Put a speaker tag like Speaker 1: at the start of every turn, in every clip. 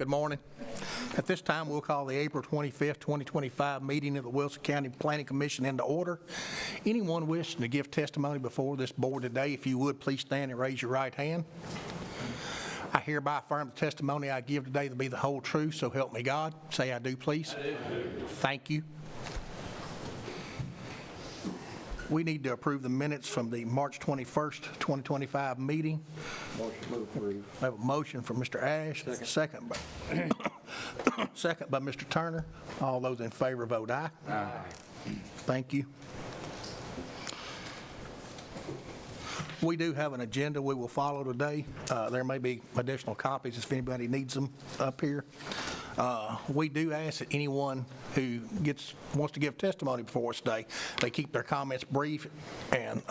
Speaker 1: Good morning. At this time, we'll call the April 25th, 2025 meeting of the Wilson County Planning Commission into order. Anyone wishing to give testimony before this board today, if you would, please stand and raise your right hand. I hereby affirm the testimony I give today to be the whole truth, so help me God. Say I do, please. I do. Thank you. We need to approve the minutes from the March 21st, 2025 meeting.
Speaker 2: Motion to approve.
Speaker 1: I have a motion from Mr. Ash, second by Mr. Turner. All those in favor vote aye.
Speaker 2: Aye.
Speaker 1: Thank you. We do have an agenda we will follow today. There may be additional copies if anybody needs them up here. We do ask that anyone who wants to give testimony before us today, they keep their comments brief and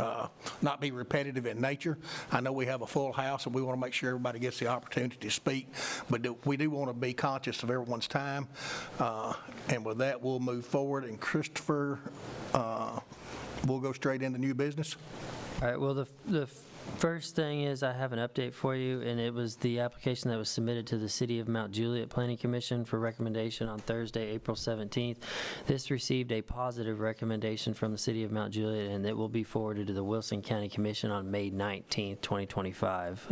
Speaker 1: not be repetitive in nature. I know we have a full house and we want to make sure everybody gets the opportunity to speak, but we do want to be conscious of everyone's time. And with that, we'll move forward. And Christopher, we'll go straight into new business.
Speaker 3: All right, well, the first thing is I have an update for you, and it was the application that was submitted to the City of Mount Juliet Planning Commission for recommendation on Thursday, April 17th. This received a positive recommendation from the City of Mount Juliet, and it will be forwarded to the Wilson County Commission on May 19th, 2025.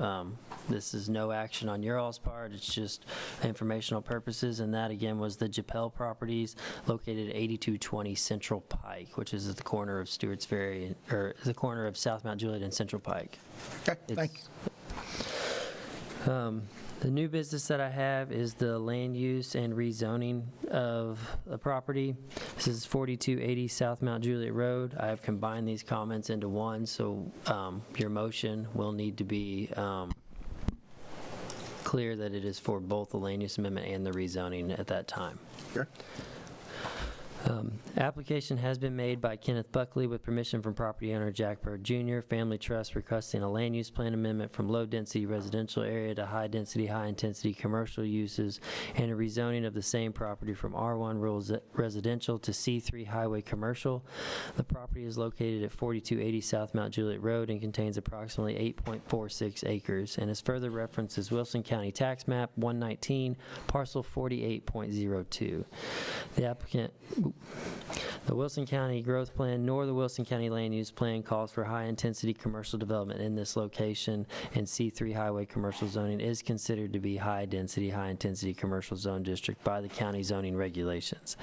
Speaker 3: This is no action on your all's part. It's just informational purposes, and that, again, was the Japel Properties located at 8220 Central Pike, which is at the corner of Stewart's Ferry, or the corner of South Mount Juliet and Central Pike.
Speaker 1: Okay, thank you.
Speaker 3: The new business that I have is the land use and rezoning of the property. This is 4280 South Mount Juliet Road. I have combined these comments into one, so your motion will need to be clear that it is for both the land use amendment and the rezoning at that time.
Speaker 1: Sure.
Speaker 3: Application has been made by Kenneth Buckley with permission from property owner Jack Bird Jr. Family Trust, requesting a land use plan amendment from low-density residential area to high-density, high-intensity commercial uses, and a rezoning of the same property from R1 rural residential to C3 highway commercial. The property is located at 4280 South Mount Juliet Road and contains approximately 8.46 acres, and is further referenced as Wilson County Tax Map 119, parcel 48.02. The Wilson County Growth Plan nor the Wilson County Land Use Plan calls for high-intensity commercial development in this location, and C3 highway commercial zoning is considered to be high-density, high-intensity commercial zone district by the county zoning regulations.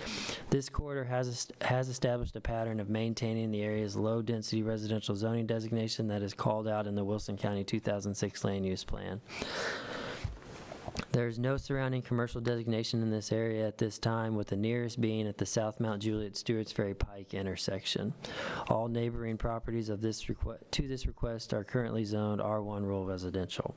Speaker 3: This quarter has established a pattern of maintaining the area's low-density residential zoning designation that is called out in the Wilson County 2006 Land Use Plan. There is no surrounding commercial designation in this area at this time, with the nearest being at the South Mount Juliet Stewart's Ferry Pike intersection. All neighboring properties of this request are currently zoned R1 rural residential.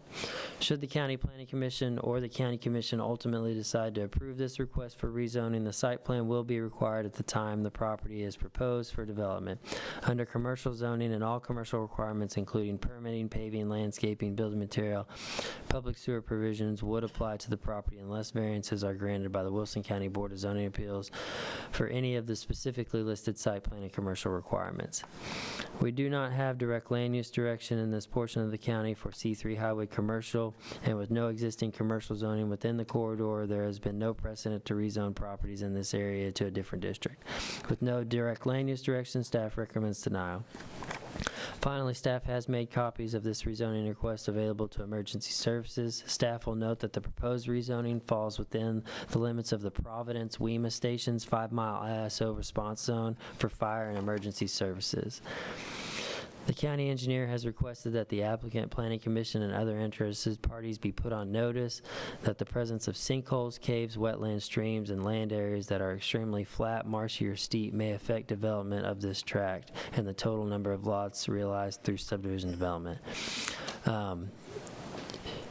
Speaker 3: Should the County Planning Commission or the County Commission ultimately decide to approve this request for rezoning, the site plan will be required at the time the property is proposed for development. Under commercial zoning, and all commercial requirements, including permitting, paving, landscaping, building material, public sewer provisions, would apply to the property unless variances are granted by the Wilson County Board of Zoning Appeals for any of the specifically listed site plan and commercial requirements. We do not have direct land use direction in this portion of the county for C3 highway commercial, and with no existing commercial zoning within the corridor, there has been no precedent to rezone properties in this area to a different district. With no direct land use direction, staff recommends denial. Finally, staff has made copies of this rezoning request available to emergency services. Staff will note that the proposed rezoning falls within the limits of the Providence WEMA Station's 5-mile ISO response zone for fire and emergency services. The county engineer has requested that the applicant, planning commission, and other interested parties be put on notice that the presence of sinkholes, caves, wetlands, streams, and land areas that are extremely flat, marshy, or steep may affect development of this tract and the total number of lots realized through subdivision development.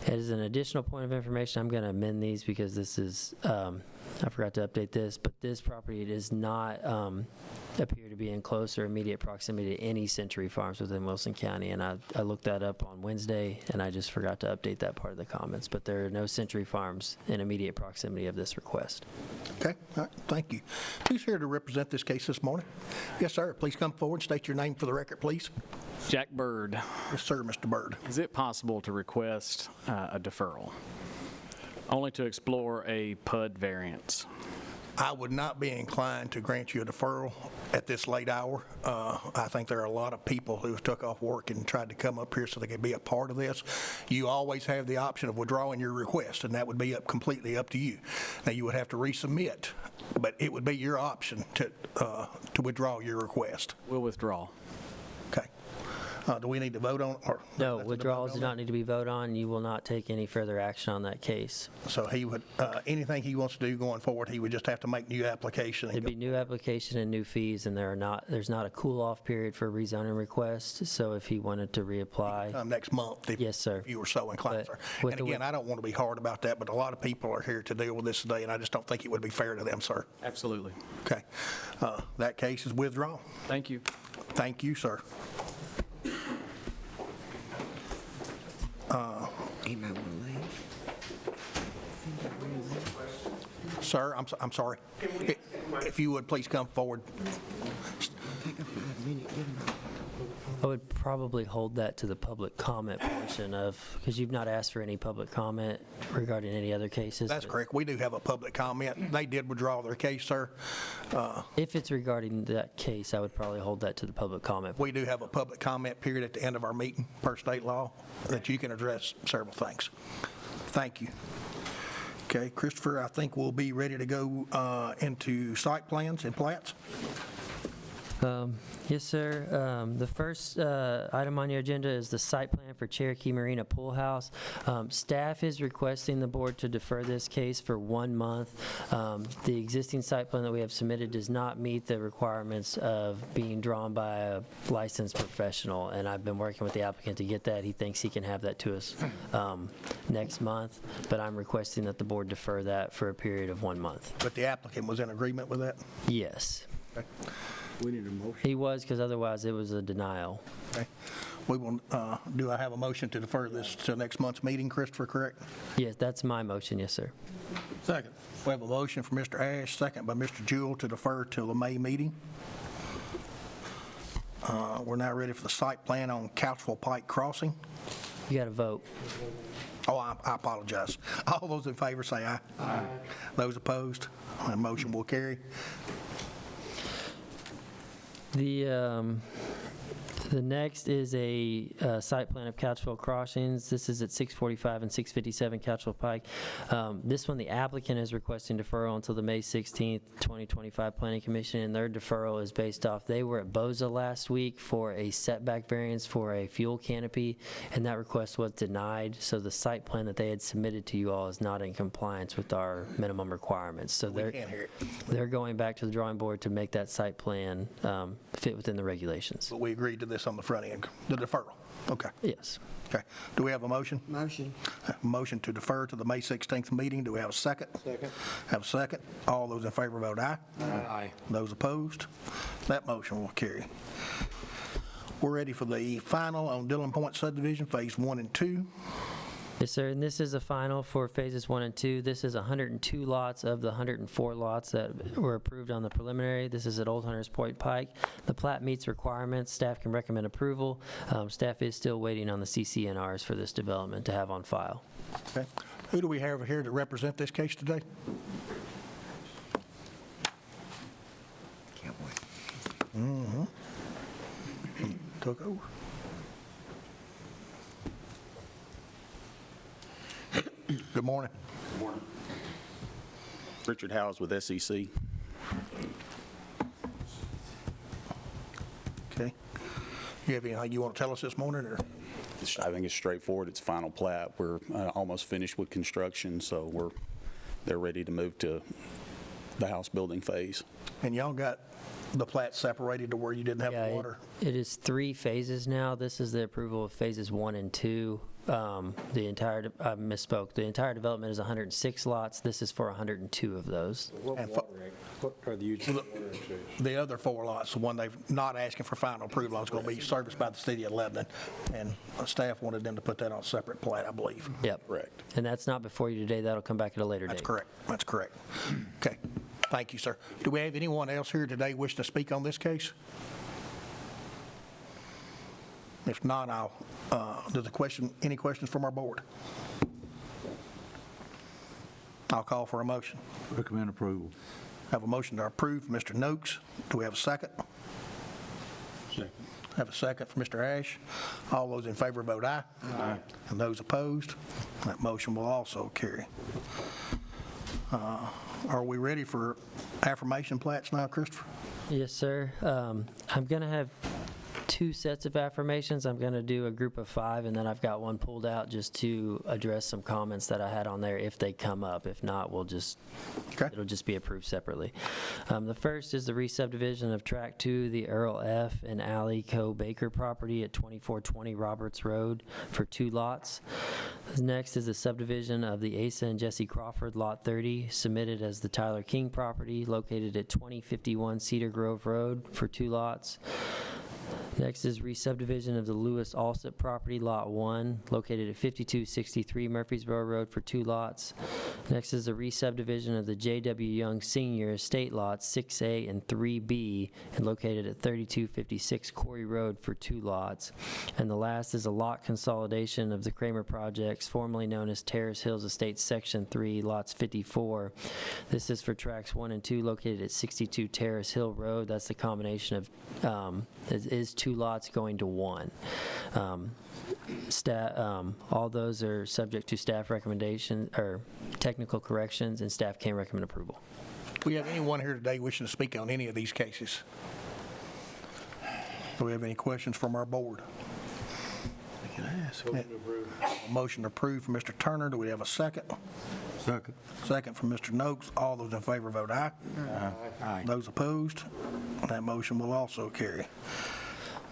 Speaker 3: As an additional point of information, I'm going to amend these because this is, I forgot to update this, but this property does not appear to be in close or immediate proximity to any Century Farms within Wilson County, and I looked that up on Wednesday, and I just forgot to update that part of the comments, but there are no Century Farms in immediate proximity of this request.
Speaker 1: Okay, all right, thank you. Who's here to represent this case this morning? Yes, sir. Please come forward, state your name for the record, please.
Speaker 4: Jack Bird.
Speaker 1: Yes, sir, Mr. Bird.
Speaker 4: Is it possible to request a deferral?
Speaker 2: Only to explore a PUD variance.
Speaker 1: I would not be inclined to grant you a deferral at this late hour. I think there are a lot of people who took off work and tried to come up here so they could be a part of this. You always have the option of withdrawing your request, and that would be completely up to you. Now, you would have to resubmit, but it would be your option to withdraw your request.
Speaker 2: We'll withdraw.
Speaker 1: Okay. Do we need to vote on, or?
Speaker 3: No, withdrawals do not need to be voted on. You will not take any further action on that case.
Speaker 1: So he would, anything he wants to do going forward, he would just have to make new application. and
Speaker 3: It'd be new application and new fees, and there's not a cool-off period for rezoning request, so if he wanted to reapply,
Speaker 1: Come next month.
Speaker 3: Yes, sir.
Speaker 1: If you were so inclined,
Speaker 3: But
Speaker 1: sir.
Speaker 3: with
Speaker 1: And
Speaker 3: the
Speaker 1: again, I don't want to be hard about that, but a lot of people are here to deal with this today, and I just don't think it would be fair to them, sir.
Speaker 2: Absolutely.
Speaker 1: Okay. That case is withdrawn.
Speaker 2: Thank you.
Speaker 1: Thank you, sir. Sir, I'm sorry. If you would please come forward.
Speaker 3: I would probably hold that to the public comment portion of, because you've not asked for any public comment regarding any other cases.
Speaker 1: That's correct. We do have a public comment. They did withdraw their case, sir.
Speaker 3: If it's regarding that case, I would probably hold that to the public comment.
Speaker 1: We do have a public comment period at the end of our meeting per state law that you can address several things. Thank you. Okay, Christopher, I think we'll be ready to go into site plans and plats.
Speaker 3: Yes, sir. The first item on your agenda is the site plan for Cherokee Marina Pool House. Staff is requesting the board to defer this case for 1 month. The existing site plan that we have submitted does not meet the requirements of being drawn by a licensed professional, and I've been working with the applicant to get that. He thinks he can have that to us next month, but I'm requesting that the board defer that for a period of 1 month.
Speaker 1: But the applicant was in agreement with that?
Speaker 3: Yes.
Speaker 1: Okay.
Speaker 4: We need a motion.
Speaker 3: He was, because otherwise it was a denial.
Speaker 1: Okay. We will, do I have a motion to defer this to next month's meeting, Christopher, correct?
Speaker 3: Yes, that's my motion, yes, sir.
Speaker 1: Second. We have a motion from Mr. Ash, second by Mr. Jewell to defer till the May meeting. We're now ready for the site plan on Couchville Pike Crossing.
Speaker 3: You got to vote.
Speaker 1: Oh, I apologize. All those in favor say aye. Aye. Those opposed, the motion will carry.
Speaker 3: The next is a site plan of Couchville Crossings. This is at 645 and 657 Couchville Pike. This one, the applicant is requesting deferral until the May 16th, 2025 Planning Commission, and their deferral is based off, they were at BOZA last week for a setback variance for a fuel canopy, and that request was denied, so the site plan that they had submitted to you all is not in compliance with our minimum requirements. So
Speaker 1: We can't hear it,
Speaker 3: they're going back to the drawing board to make that site plan fit within the regulations.
Speaker 1: but we agreed to this on the front end, the deferral. Okay.
Speaker 3: Yes.
Speaker 1: Okay. Do we have a motion?
Speaker 4: Motion.
Speaker 1: Motion to defer to the May 16th meeting. Do we have a second? Second. Have a second. All those in favor vote aye.
Speaker 2: Aye.
Speaker 1: Those opposed? That motion will carry. We're ready for the final on Dillon Point subdivision, Phase 1 and 2.
Speaker 3: Yes, sir, and this is the final for phases 1 and 2. This is 102 lots of the 104 lots that were approved on the preliminary. This is at Old Hunters Point Pike. The plat meets requirements. Staff can recommend approval. Staff is still waiting on the CCNRs for this development to have on file.
Speaker 1: Okay. Who do we have here to represent this case today?
Speaker 4: Can't wait.
Speaker 1: Took over. Good morning.
Speaker 5: Richard Howes with SEC.
Speaker 1: Okay. You have anything you want to tell us this morning, or?
Speaker 5: I think it's straightforward. It's final plat. We're almost finished with construction, so they're ready to move to the house building phase.
Speaker 1: And y'all got the plat separated to where you didn't have
Speaker 3: Yeah,
Speaker 1: water?
Speaker 3: it is 3 phases now. This is the approval of phases 1 and 2. I misspoke. The entire development is 106 lots. This is for 102 of those.
Speaker 1: And
Speaker 4: What are the usual water issues?
Speaker 1: the other 4 lots, the one they've not asking for final approval on, is going to be serviced by the city of Lebanon, and staff wanted them to put that on a separate plat, I believe.
Speaker 3: Yep.
Speaker 5: Correct.
Speaker 3: And that's not before you today. That'll come back at a later date.
Speaker 1: That's correct. That's correct. Okay. Thank you, sir. Do we have anyone else here today wishing to speak on this case? If not, any questions from our board? I'll call for a motion.
Speaker 6: Recommend approval.
Speaker 1: Have a motion to approve from Mr. Noakes. Do we have a second?
Speaker 4: Second.
Speaker 1: Have a second from Mr. Ash. All those in favor vote aye. Aye. And those opposed, that motion will also carry. Are we ready for affirmation plats now, Christopher?
Speaker 3: Yes, sir. I'm going to have 2 sets of affirmations. I'm going to do a group of 5, and then I've got one pulled out just to address some comments that I had on there if they come up. If not,
Speaker 1: Okay.
Speaker 3: it'll just be approved separately. The first is the re-subdivision of Track 2, the Earl F. and Allie Co. Baker property at 2420 Roberts Road for 2 lots. Next is the subdivision of the Asa and Jesse Crawford Lot 30, submitted as the Tyler King property located at 2051 Cedar Grove Road for 2 lots. Next is re-subdivision of the Lewis Alsop property, Lot 1, located at 5263 Murfreesboro Road for 2 lots. Next is the re-subdivision of the J.W. Young Sr. Estate Lots 6A and 3B, and located at 3256 Quarry Road for 2 lots. And the last is a lot consolidation of the Kramer projects, formerly known as Terrace Hills Estates Section 3, Lots 54. This is for tracks 1 and 2 located at 62 Terrace Hill Road. That's the combination of, is 2 lots going to 1. All those are subject to staff recommendation or technical corrections, and staff can recommend approval.
Speaker 1: Do we have anyone here today wishing to speak on any of these cases? Do we have any questions from our board? We can ask.
Speaker 4: Motion approved.
Speaker 1: A motion approved from Mr. Turner. Do we have a second?
Speaker 6: Second.
Speaker 1: Second from Mr. Noakes. All those in favor vote aye.
Speaker 6: Aye.
Speaker 1: Those opposed, that motion will also carry.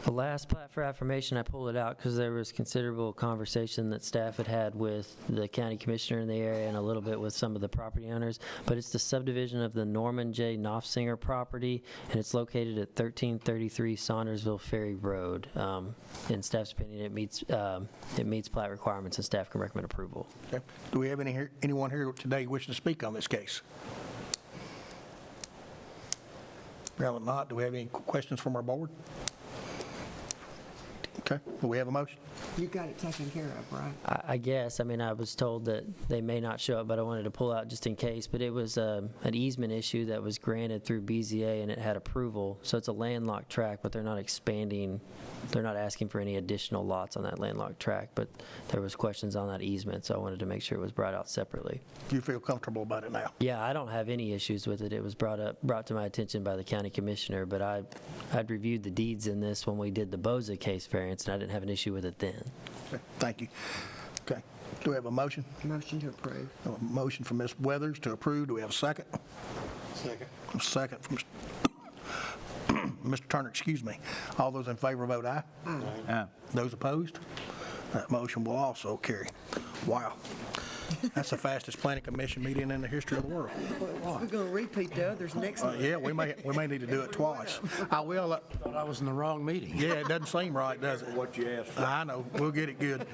Speaker 3: The last plat for affirmation, I pulled it out because there was considerable conversation that staff had with the county commissioner in the area and a little bit with some of the property owners, but it's the subdivision of the Norman J. Knopfsinger property, and it's located at 1333 Saundersville Ferry Road. In staff's opinion, it meets plat requirements, and staff can recommend approval.
Speaker 1: Okay. Do we have anyone here today wishing to speak on this case? Apparently not. Do we have any questions from our board? Okay. Do we have a motion?
Speaker 7: You got it taken care of, right?
Speaker 3: I guess. I mean, I was told that they may not show up, but I wanted to pull out just in case. But it was an easement issue that was granted through BZA, and it had approval. So it's a landlocked tract, but they're not expanding. They're not asking for any additional lots on that landlocked tract. But there was questions on that easement, so I wanted to make sure it was brought out separately.
Speaker 1: Do you feel comfortable about it now?
Speaker 3: Yeah, I don't have any issues with it. It was brought to my attention by the county commissioner, but I'd reviewed the deeds in this when we did the Boza case variance, and I didn't have an issue with it then.
Speaker 1: Okay. Thank you. Okay. Do we have a motion?
Speaker 7: Motion to approve.
Speaker 1: A motion from Ms. Weathers to approve. Do we have a second?
Speaker 4: Second.
Speaker 1: A second from Mr. Turner, excuse me. All those in favor vote aye.
Speaker 6: Aye.
Speaker 1: Those opposed? That motion will also carry. Wow. That's the fastest planning commission meeting in the history of the world.
Speaker 7: We're going to repeat the others next month.
Speaker 1: Yeah, we may need to do it twice. I will.
Speaker 6: Thought I was in the wrong meeting.
Speaker 1: Yeah, it doesn't seem right, does it?
Speaker 4: What you asked for.
Speaker 1: I know. We'll get it good.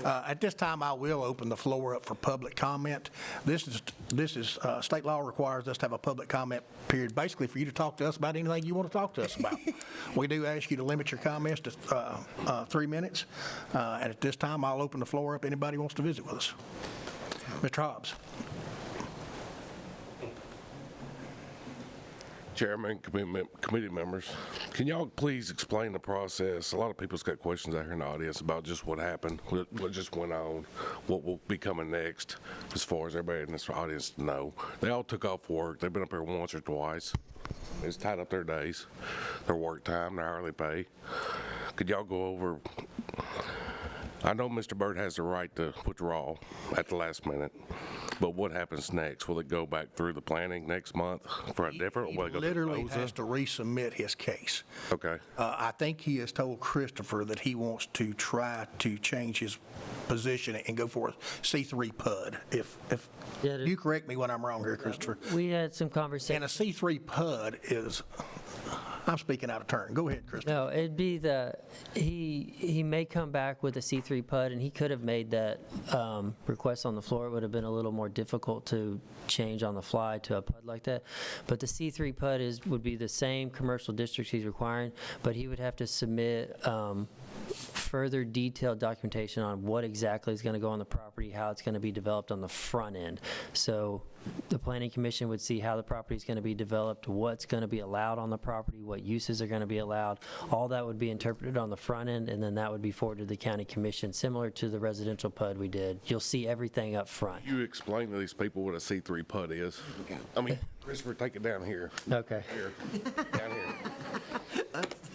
Speaker 1: At this time, I will open the floor up for public comment. This is state law requires us to have a public comment period, basically for you to talk to us about anything you want to talk to us about. We do ask you to limit your comments to 3 minutes. And at this time, I'll open the floor up. Anybody wants to visit with us? Mr. Hobbs.
Speaker 8: Chairman, committee members, can y'all please explain the process? A lot of people's got questions out here in the audience about just what happened, what just went on, what will be coming next, as far as everybody in this audience to know. They all took off work. They've been up here once or twice. It's tied up their days, their work time, their hourly pay. Could y'all go over? I know Mr. Byrd has the right to withdraw at the last minute, but what happens next? Will it go back through the planning next month for a different? Will it
Speaker 1: He
Speaker 8: go through
Speaker 1: literally
Speaker 8: Boza?
Speaker 1: has to resubmit his case.
Speaker 8: Okay.
Speaker 1: I think he has told Christopher that he wants to try to change his position and go for a C3 PUD. If
Speaker 3: Yeah,
Speaker 1: you correct me when I'm wrong here, Christopher.
Speaker 3: We had some
Speaker 1: And
Speaker 3: conversation.
Speaker 1: a C3 PUD is, I'm speaking out of turn. Go ahead, Christopher.
Speaker 3: No, it'd be he may come back with a C3 PUD, and he could have made that request on the floor. It would have been a little more difficult to change on the fly to a PUD like that. But the C3 PUD would be the same commercial districts he's requiring, but he would have to submit further detailed documentation on what exactly is going to go on the property, how it's going to be developed on the front end. So the Planning Commission would see how the property is going to be developed, what's going to be allowed on the property, what uses are going to be allowed. All that would be interpreted on the front end, and then that would be forwarded to the County Commission, similar to the residential PUD we did. You'll see everything up front.
Speaker 8: You explain to these people what a C3 PUD is. I mean, Christopher, take it down here.
Speaker 3: Okay.
Speaker 8: Here, down here.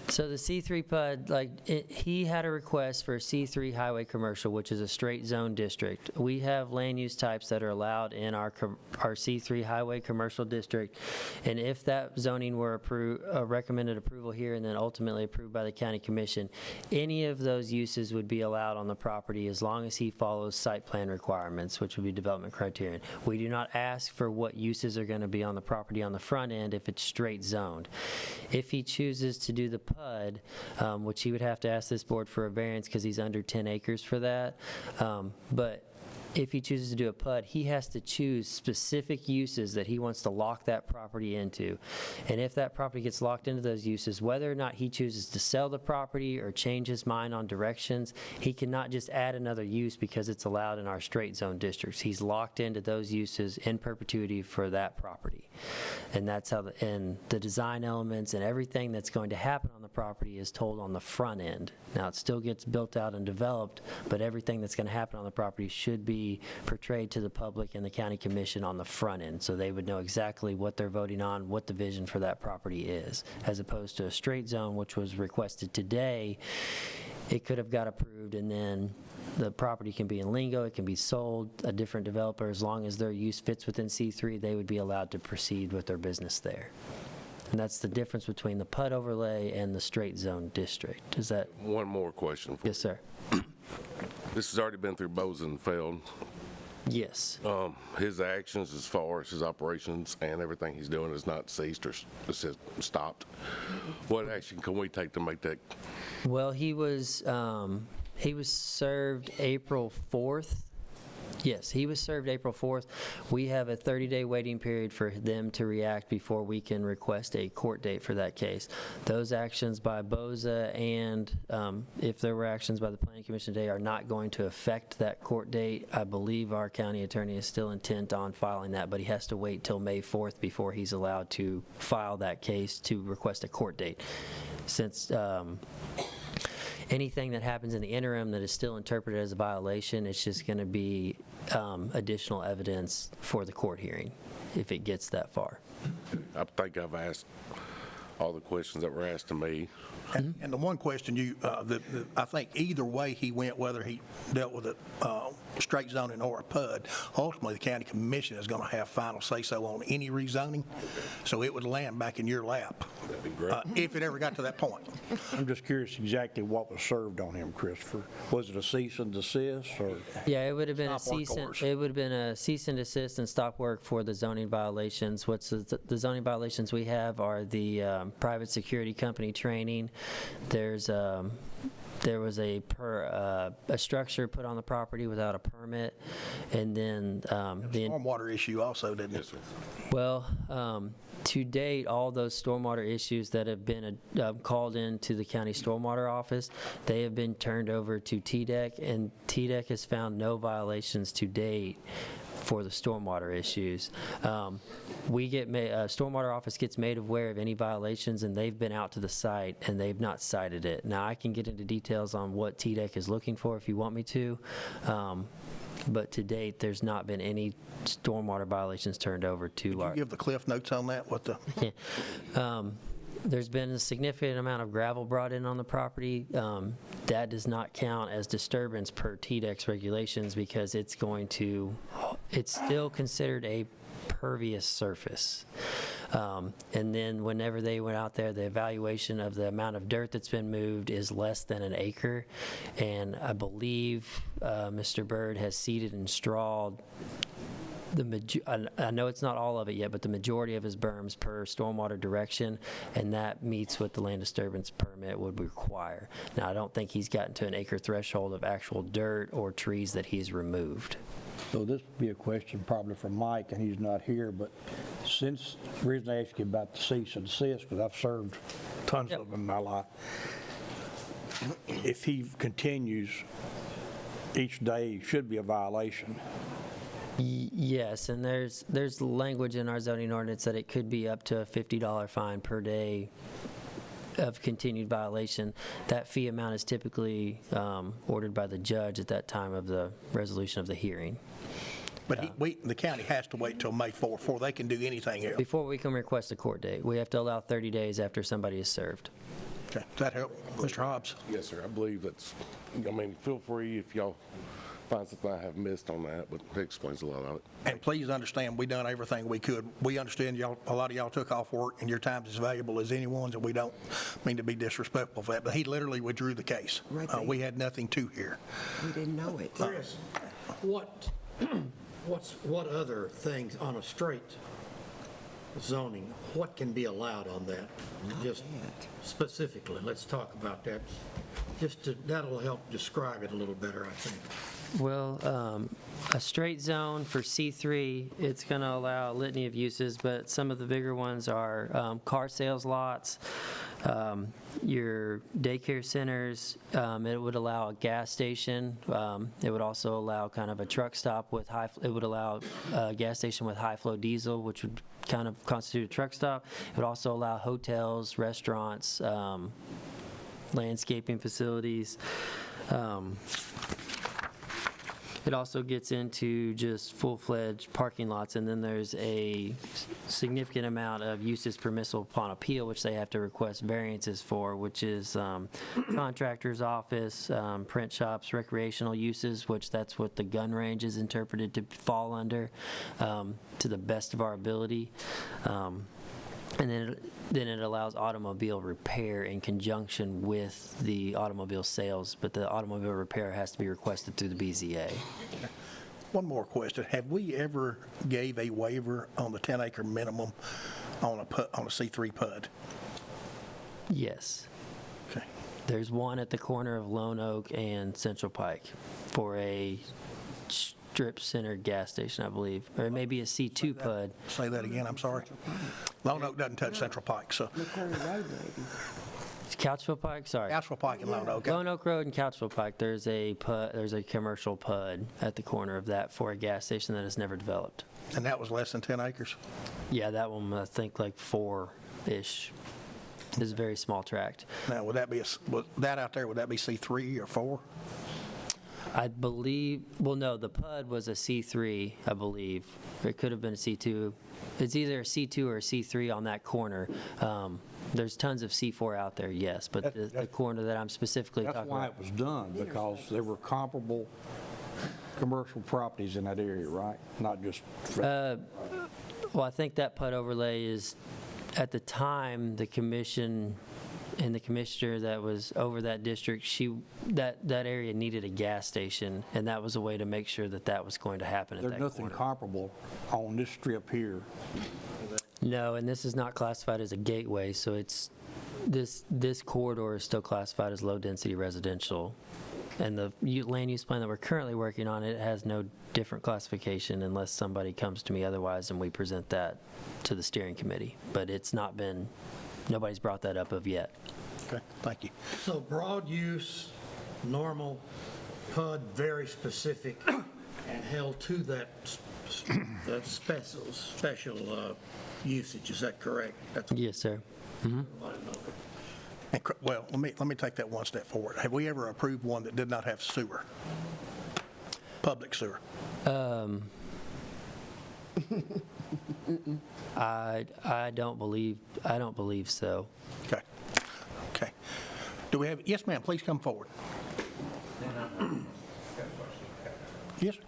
Speaker 3: So the C3 PUD, he had a request for a C3 highway commercial, which is a straight zone district. We have land use types that are allowed in our C3 highway commercial district, and if that zoning were recommended approval here and then ultimately approved by the County Commission, any of those uses would be allowed on the property as long as he follows site plan requirements, which would be development criterion. We do not ask for what uses are going to be on the property on the front end if it's straight zoned. If he chooses to do the PUD, which he would have to ask this board for a variance because he's under 10 acres for that, but if he chooses to do a PUD, he has to choose specific uses that he wants to lock that property into. And if that property gets locked into those uses, whether or not he chooses to sell the property or change his mind on directions, he cannot just add another use because it's allowed in our straight zone districts. He's locked into those uses in perpetuity for that property. And that's how the design elements and everything that's going to happen on the property is told on the front end. Now, it still gets built out and developed, but everything that's going to happen on the property should be portrayed to the public and the County Commission on the front end, so they would know exactly what they're voting on, what the vision for that property is, as opposed to a straight zone, which was requested today. It could have got approved, and then the property can be in lingo, it can be sold, a different developer, as long as their use fits within C3, they would be allowed to proceed with their business there. And that's the difference between the PUD overlay and the straight zone district. Is that?
Speaker 8: One more question.
Speaker 3: Yes, sir.
Speaker 8: This has already been through Bozenfeld.
Speaker 3: Yes.
Speaker 8: His actions as far as his operations and everything he's doing is not ceased or stopped. What action can we take to make that?
Speaker 3: Well, he was served April 4th. Yes, he was served April 4th. We have a 30-day waiting period for them to react before we can request a court date for that case. Those actions by BOZA and if there were actions by the Planning Commission today are not going to affect that court date. I believe our county attorney is still intent on filing that, but he has to wait till May 4th before he's allowed to file that case to request a court date. Since anything that happens in the interim that is still interpreted as a violation, it's just going to be additional evidence for the court hearing if it gets that far.
Speaker 8: I think I've asked all the questions that were asked to me.
Speaker 1: And the one question I think either way he went, whether he dealt with a straight zoning or a PUD, ultimately the county commission is going to have final say-so on any rezoning, so it would land back in your lap.
Speaker 8: That'd be great.
Speaker 1: If it ever got to that point.
Speaker 4: I'm just curious exactly what was served on him, Christopher. Was it a cease and desist, or?
Speaker 3: Yeah, it would have been
Speaker 1: a
Speaker 3: cease and desist and stop work for the zoning violations. What's the zoning violations we have are the private security company training. There was a structure put on the property without a permit, and then the
Speaker 1: Stormwater issue also, didn't it?
Speaker 8: Yes, sir.
Speaker 3: well, to date, all those stormwater issues that have been called into the county stormwater office, they have been turned over to TDEC, and TDEC has found no violations to date for the stormwater issues. Stormwater office gets made aware of any violations, and they've been out to the site and they've not cited it. Now, I can get into details on what TDEC is looking for if you want me to, but to date, there's not been any stormwater violations turned over to our.
Speaker 1: Give the cliff notes on that.
Speaker 3: There's been a significant amount of gravel brought in on the property. That does not count as disturbance per TDEC's regulations because it's still considered a pervious surface. And then whenever they went out there, the evaluation of the amount of dirt that's been moved is less than an acre. And I believe Mr. Byrd has seeded and strawed I know it's not all of it yet, but the majority of his berms per stormwater direction, and that meets what the land disturbance permit would require. Now, I don't think he's gotten to an acre threshold of actual dirt or trees that he's removed.
Speaker 4: So this would be a question probably for Mike, and he's not here, but since, the reason I asked you about the cease and desist, because I've served tons of them in my life. if he continues, each day should be a violation.
Speaker 3: Yes, and there's language in our zoning ordinance that it could be up to a $50 fine per day of continued violation. That fee amount is typically ordered by the judge at that time of the resolution of the hearing.
Speaker 1: But the county has to wait till May 4th before they can do anything else.
Speaker 3: Before we can request a court date, we have to allow 30 days after somebody is served.
Speaker 1: Okay, does that help, Mr. Hobbs?
Speaker 8: Yes, sir, I believe that's, I mean, feel free if y'all find something I have missed on that, but it explains a lot of it.
Speaker 1: And please understand, we done everything we could. We understand y'all, a lot of y'all took off work, and your time's as valuable as anyone's, and we don't mean to be disrespectful for that, but he literally withdrew the case.
Speaker 7: Right there.
Speaker 1: We had nothing to hear.
Speaker 7: We didn't know it.
Speaker 6: Chris, what other things on a straight zoning, what can be allowed on that? Just
Speaker 7: that.
Speaker 6: specifically, let's talk about that. That'll help describe it a little better, I think.
Speaker 3: Well, a straight zone for C3, it's going to allow a litany of uses, but some of the bigger ones are car sales lots, your daycare centers. It would allow a gas station. It would also allow kind of a truck stop with it would allow a gas station with high flow diesel, which would kind of constitute a truck stop. It would also allow hotels, restaurants, landscaping facilities. It also gets into just full-fledged parking lots, and then there's a significant amount of uses permissible upon appeal, which they have to request variances for, which is contractor's office, print shops, recreational uses, which that's what the gun range is interpreted to fall under, to the best of our ability. And then it allows automobile repair in conjunction with the automobile sales, but the automobile repair has to be requested through the BZA.
Speaker 1: One more question. Have we ever gave a waiver on the 10-acre minimum on a C3 PUD?
Speaker 3: Yes.
Speaker 1: Okay.
Speaker 3: There's one at the corner of Lone Oak and Central Pike for a strip center gas station, I believe, or it may be a C2 PUD.
Speaker 1: Say that again, I'm sorry. Lone Oak doesn't touch Central Pike, so
Speaker 7: McCurry Road, maybe.
Speaker 3: Couchville Pike, sorry.
Speaker 1: Couchville Pike and Lone Oak.
Speaker 3: Lone Oak Road and Couchville Pike, there's a commercial PUD at the corner of that for a gas station that has never developed.
Speaker 1: And that was less than 10 acres?
Speaker 3: Yeah, that one, I think like 4-ish. Is a very small tract.
Speaker 1: Now, would that be that out there, would that be C3 or 4?
Speaker 3: I believe, well, no, the PUD was a C3, I believe. It could have been a C2. It's either a C2 or a C3 on that corner. There's tons of C4 out there, yes, but the corner that I'm specifically
Speaker 4: That's
Speaker 3: talking
Speaker 4: why
Speaker 3: about.
Speaker 4: it was done, because there were comparable commercial properties in that area, right? Not just.
Speaker 3: Well, I think that PUD overlay is, at the time, the commission and the commissioner that was over that district, that area needed a gas station, and that was a way to make sure that that was going to happen at that
Speaker 4: There's
Speaker 3: corner.
Speaker 4: nothing comparable on this strip here.
Speaker 3: No, and this is not classified as a gateway, so it's, this corridor is still classified as low-density residential. And the land use plan that we're currently working on, it has no different classification unless somebody comes to me otherwise, and we present that to the steering committee. But it's not been, nobody's brought that up of yet.
Speaker 1: Okay, thank you.
Speaker 6: So broad use, normal, PUD, very specific, and held to that special usage, is that correct? That's
Speaker 3: Yes, sir.
Speaker 1: And, well, let me take that one step forward. Have we ever approved one that did not have sewer? Public sewer?
Speaker 3: I don't believe so.
Speaker 1: Okay. Okay. Do we have, yes, ma'am, please come forward. Yes, sir.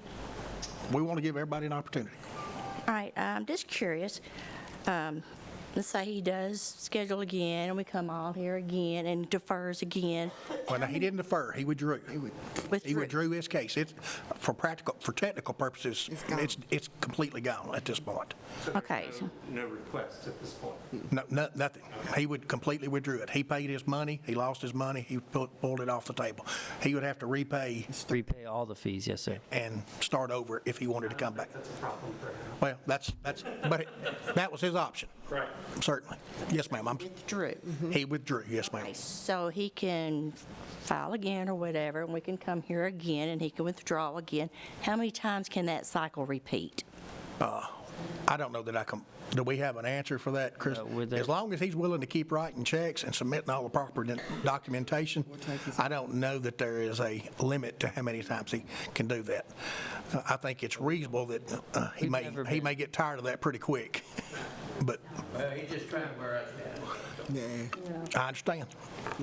Speaker 1: We want to give everybody an opportunity.
Speaker 9: All right, I'm just curious. Let's say he does schedule again, and we come all here again and defers again.
Speaker 1: Well, now, he didn't defer, he withdrew. He
Speaker 9: Withdrew.
Speaker 1: withdrew his case. It's, for technical purposes,
Speaker 7: It's gone.
Speaker 1: it's completely gone at this point.
Speaker 9: Okay,
Speaker 10: No request at this point.
Speaker 1: No, nothing. He would completely withdrew it. He paid his money, he lost his money, he pulled it off the table. He would have to repay
Speaker 3: Repay all the fees, yes, sir.
Speaker 1: and start over if he wanted to come back.
Speaker 10: That's a problem for him.
Speaker 1: Well, but that was his option.
Speaker 10: Right.
Speaker 1: Certainly. Yes, ma'am.
Speaker 9: Withdrew.
Speaker 1: He withdrew, yes, ma'am.
Speaker 9: Okay, so he can file again or whatever, and we can come here again, and he can withdraw again. How many times can that cycle repeat?
Speaker 1: I don't know that I can, do we have an answer for that, Chris? As long as he's willing to keep writing checks and submitting all the proper documentation, I don't know that there is a limit to how many times he can do that. I think it's reasonable that he may get tired of that pretty quick, but
Speaker 6: He's just trying to wear us down.
Speaker 1: I understand.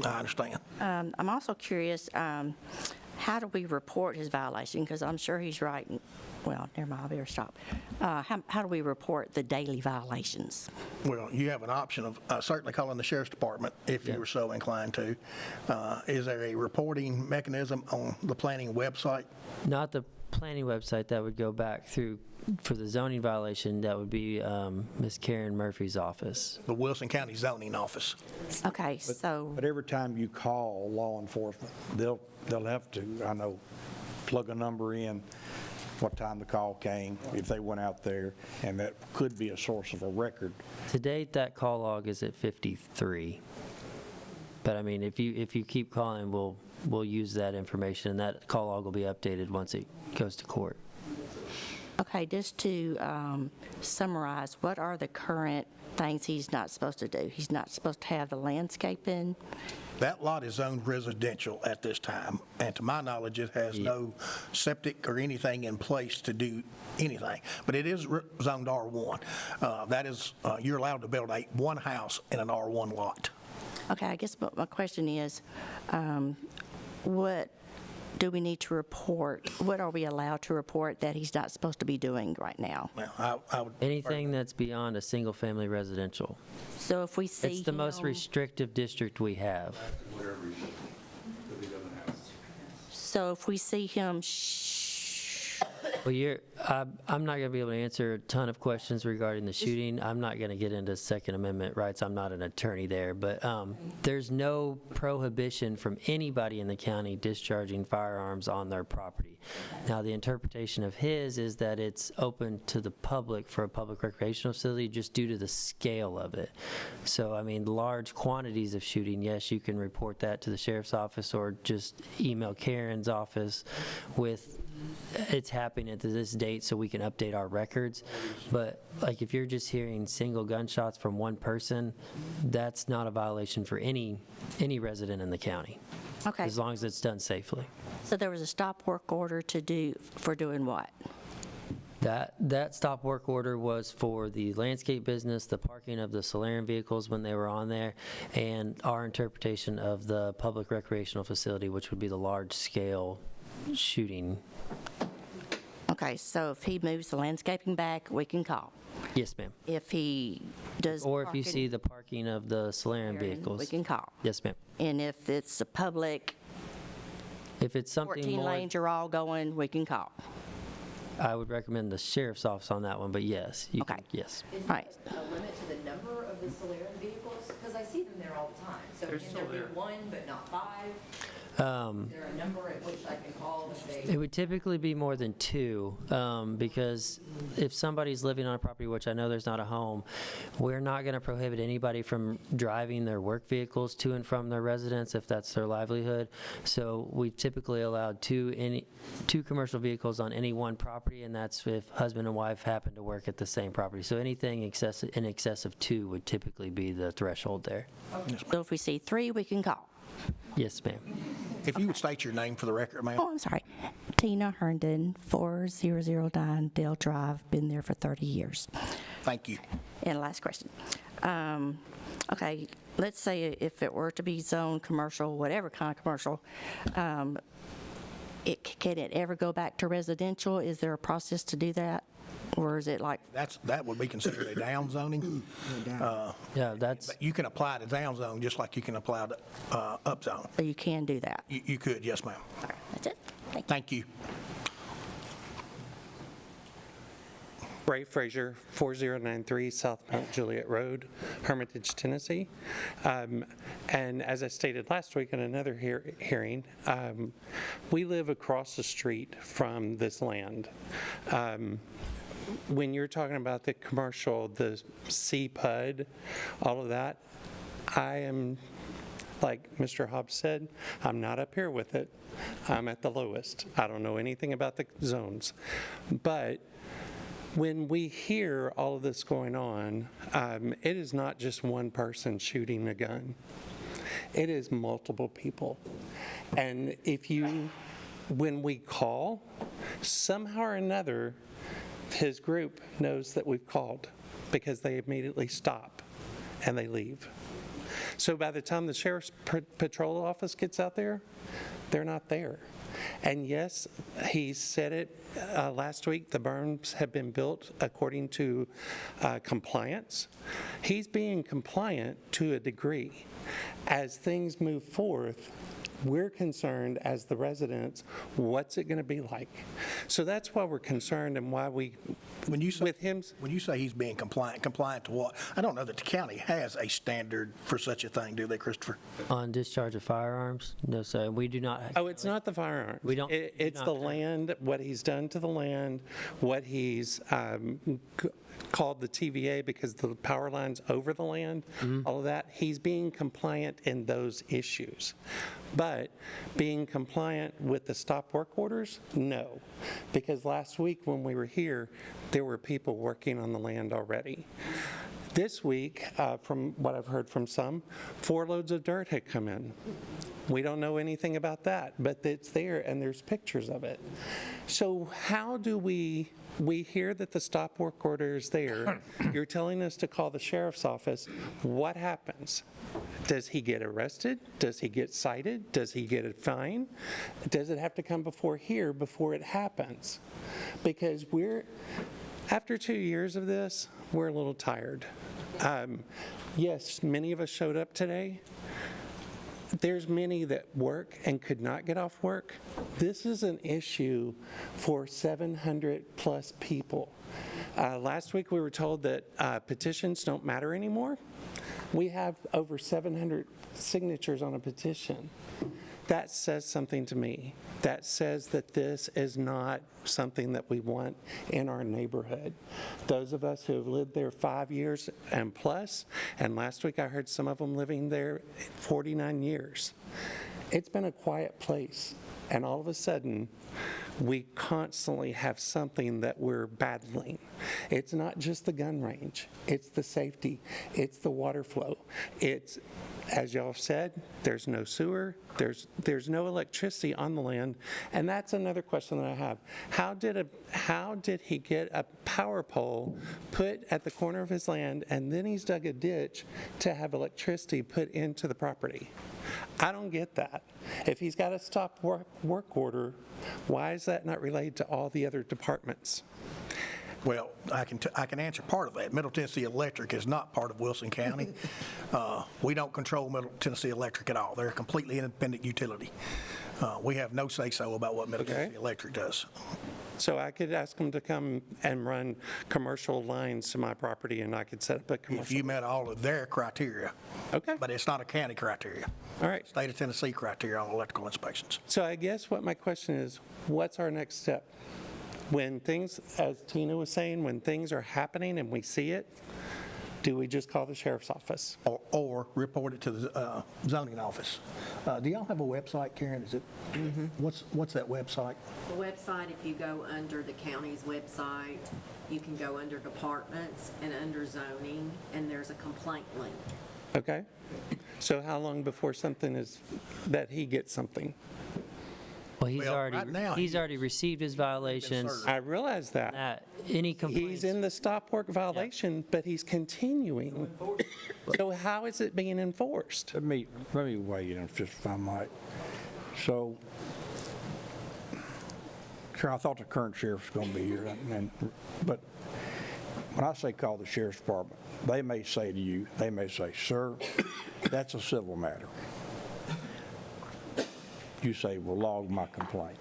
Speaker 1: I understand.
Speaker 9: I'm also curious, how do we report his violation? Because I'm sure he's writing, well, never mind, I better stop. How do we report the daily violations?
Speaker 1: Well, you have an option of certainly calling the sheriff's department if you were so inclined to. Is there a reporting mechanism on the planning website?
Speaker 3: Not the planning website. That would go back through, for the zoning violation, that would be Ms. Karen Murphy's office.
Speaker 1: The Wilson County Zoning Office.
Speaker 9: Okay, so,
Speaker 4: But every time you call law enforcement, they'll have to, I know, plug a number in, what time the call came, if they went out there, and that could be a source of a record.
Speaker 3: To date, that call log is at 53. But I mean, if you keep calling, we'll use that information, and that call log will be updated once it goes to court.
Speaker 9: okay, just to summarize, what are the current things he's not supposed to do? He's not supposed to have the landscaping?
Speaker 1: That lot is zoned residential at this time, and to my knowledge, it has no septic or anything in place to do anything. But it is zoned R1. That is, you're allowed to build one house in an R1 lot.
Speaker 9: Okay, I guess my question is, what do we need to report? What are we allowed to report that he's not supposed to be doing right now?
Speaker 1: Now, I would.
Speaker 3: Anything that's beyond a single-family residential.
Speaker 9: So if we see
Speaker 3: It's the most
Speaker 9: him-
Speaker 3: restrictive district we have.
Speaker 9: So if we see him,
Speaker 3: Well, I'm not going to be able to answer a ton of questions regarding the shooting. I'm not going to get into Second Amendment rights. I'm not an attorney there. But there's no prohibition from anybody in the county discharging firearms on their property. Now, the interpretation of his is that it's open to the public for a public recreational facility just due to the scale of it. So, I mean, large quantities of shooting, yes, you can report that to the sheriff's office or just email Karen's office with it's happening at this date so we can update our records. But like if you're just hearing single gunshots from one person, that's not a violation for any resident in the county,
Speaker 9: okay,
Speaker 3: as long as it's done safely.
Speaker 9: so there was a stop work order for doing what?
Speaker 3: That stop work order was for the landscape business, the parking of the Solarium vehicles when they were on there, and our interpretation of the public recreational facility, which would be the large-scale shooting.
Speaker 9: Okay, so if he moves the landscaping back, we can call.
Speaker 3: Yes, ma'am.
Speaker 9: If he does.
Speaker 3: Or if you
Speaker 9: parking,
Speaker 3: see the parking of the Solarium vehicles.
Speaker 9: we can call.
Speaker 3: Yes, ma'am.
Speaker 9: And if it's a public,
Speaker 3: If it's something
Speaker 9: 14
Speaker 3: more,
Speaker 9: lanes are all going, we can call.
Speaker 3: I would recommend the sheriff's office on that one, but yes. You
Speaker 9: Okay.
Speaker 3: can, yes.
Speaker 7: Is
Speaker 9: Right.
Speaker 7: there a limit to the number of the Solarium vehicles? Because I see them there all the time. So
Speaker 10: They're
Speaker 7: can
Speaker 10: still
Speaker 7: there be
Speaker 10: there.
Speaker 7: one but not five? Is there a number at which I can call and say?
Speaker 3: It would typically be more than two, because if somebody's living on a property, which I know there's not a home, we're not going to prohibit anybody from driving their work vehicles to and from their residence if that's their livelihood. So we typically allowed two commercial vehicles on any one property, and that's if husband and wife happen to work at the same property. So anything in excess of two would typically be the threshold there.
Speaker 9: So if we see 3, we can call.
Speaker 3: Yes, ma'am.
Speaker 1: If you would state your name for the record, ma'am.
Speaker 9: Oh, I'm sorry. Tina Herndon, 4009 Dale Drive, been there for 30 years.
Speaker 1: Thank you.
Speaker 9: And last question. Okay, let's say if it were to be zoned commercial, whatever kind of commercial, can it ever go back to residential? Is there a process to do that? Or is it like,
Speaker 1: That would be considered a down zoning.
Speaker 3: Yeah, that's,
Speaker 1: But you can apply to down zone just like you can apply to up zone.
Speaker 9: so you can do that?
Speaker 1: You could, yes, ma'am.
Speaker 9: All right, that's it. Thank you.
Speaker 1: Thank you.
Speaker 10: Ray Frazier, 4093 South Mount Juliet Road, Hermitage, Tennessee. And as I stated last week in another hearing, we live across the street from this land. when you're talking about the commercial, the CPUD, all of that, I am, like Mr. Hobbs said, I'm not up here with it. I'm at the lowest. I don't know anything about the zones. But when we hear all of this going on, it is not just one person shooting a gun. It is multiple people. And when we call, somehow or another, his group knows that we've called because they immediately stop and they leave. So by the time the sheriff's patrol office gets out there, they're not there. And yes, he said it last week, the berms have been built according to compliance. He's being compliant to a degree. As things move forth, we're concerned as the residents, what's it going to be like? So that's why we're concerned and why we,
Speaker 1: When you say,
Speaker 10: with him,
Speaker 1: when you say he's being compliant to what? I don't know that the county has a standard for such a thing, do they, Christopher?
Speaker 3: On discharge of firearms? No, sir, we do not.
Speaker 10: oh, it's not the firearms.
Speaker 3: We don't-
Speaker 10: It's
Speaker 3: not-
Speaker 10: the land, what he's done to the land, what he's called the TVA because the power line's over the land, all of that. He's being compliant in those issues. But being compliant with the stop work orders, no. Because last week when we were here, there were people working on the land already. This week, from what I've heard from some, 4 loads of dirt had come in. We don't know anything about that, but it's there and there's pictures of it. So how do we hear that the stop work order is there. You're telling us to call the sheriff's office. What happens? Does he get arrested? Does he get cited? Does he get a fine? Does it have to come before here before it happens? Because after 2 years of this, we're a little tired. Yes, many of us showed up today. There's many that work and could not get off work. This is an issue for 700-plus people. Last week, we were told that petitions don't matter anymore. We have over 700 signatures on a petition. That says something to me. That says that this is not something that we want in our neighborhood. Those of us who have lived there 5 years and plus, and last week I heard some of them living there 49 years. It's been a quiet place, and all of a sudden, we constantly have something that we're battling. It's not just the gun range. It's the safety. It's the water flow. It's, as y'all said, there's no sewer. There's no electricity on the land. And that's another question that I have. How did he get a power pole put at the corner of his land, and then he's dug a ditch to have electricity put into the property? I don't get that. If he's got a stop work order, why is that not related to all the other departments?
Speaker 1: Well, I can answer part of that. Middle Tennessee Electric is not part of Wilson County. We don't control Middle Tennessee Electric at all. They're a completely independent utility. We have no say-so about what Middle Tennessee Electric does.
Speaker 10: So I could ask them to come and run commercial lines to my property, and I could set up a
Speaker 1: If
Speaker 10: commercial.
Speaker 1: you met all of their criteria.
Speaker 10: Okay.
Speaker 1: But it's not a county criteria.
Speaker 10: All right.
Speaker 1: State of Tennessee criteria on electrical inspections.
Speaker 10: So I guess what my question is, what's our next step? When things, as Tina was saying, when things are happening and we see it, do we just call the sheriff's office?
Speaker 1: Or report it to the zoning office. Do y'all have a website, Karen? Is it, what's that website?
Speaker 7: The website, if you go under the county's website, you can go under departments and under zoning, and there's a complaint link.
Speaker 10: Okay? So how long before something is, that he gets something?
Speaker 3: Well, he's
Speaker 1: Well, right now,
Speaker 3: already received his violations.
Speaker 1: served.
Speaker 10: I realize that.
Speaker 3: Any complaints?
Speaker 10: He's in the stop work violation, but he's continuing. So how is it being enforced?
Speaker 4: Let me weigh in just if I might. So, Karen, I thought the current sheriff was going to be here, but when I say call the sheriff's department, they may say to you, they may say, sir, that's a civil matter. You say, well, log my complaint.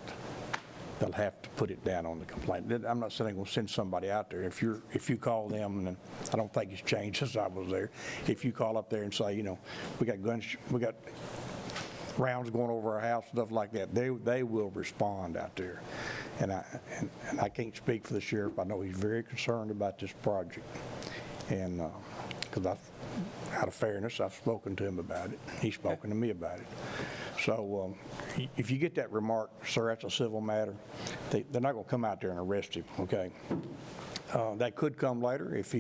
Speaker 4: They'll have to put it down on the complaint. I'm not saying we'll send somebody out there. If you call them, and I don't think it's changed since I was there, if you call up there and say, we got guns, we got rounds going over our house, stuff like that, they will respond out there. And I can't speak for the sheriff. I know he's very concerned about this project. And, because out of fairness, I've spoken to him about it. He's spoken to me about it. So if you get that remark, sir, that's a civil matter, they're not going to come out there and arrest him, okay? That could come later if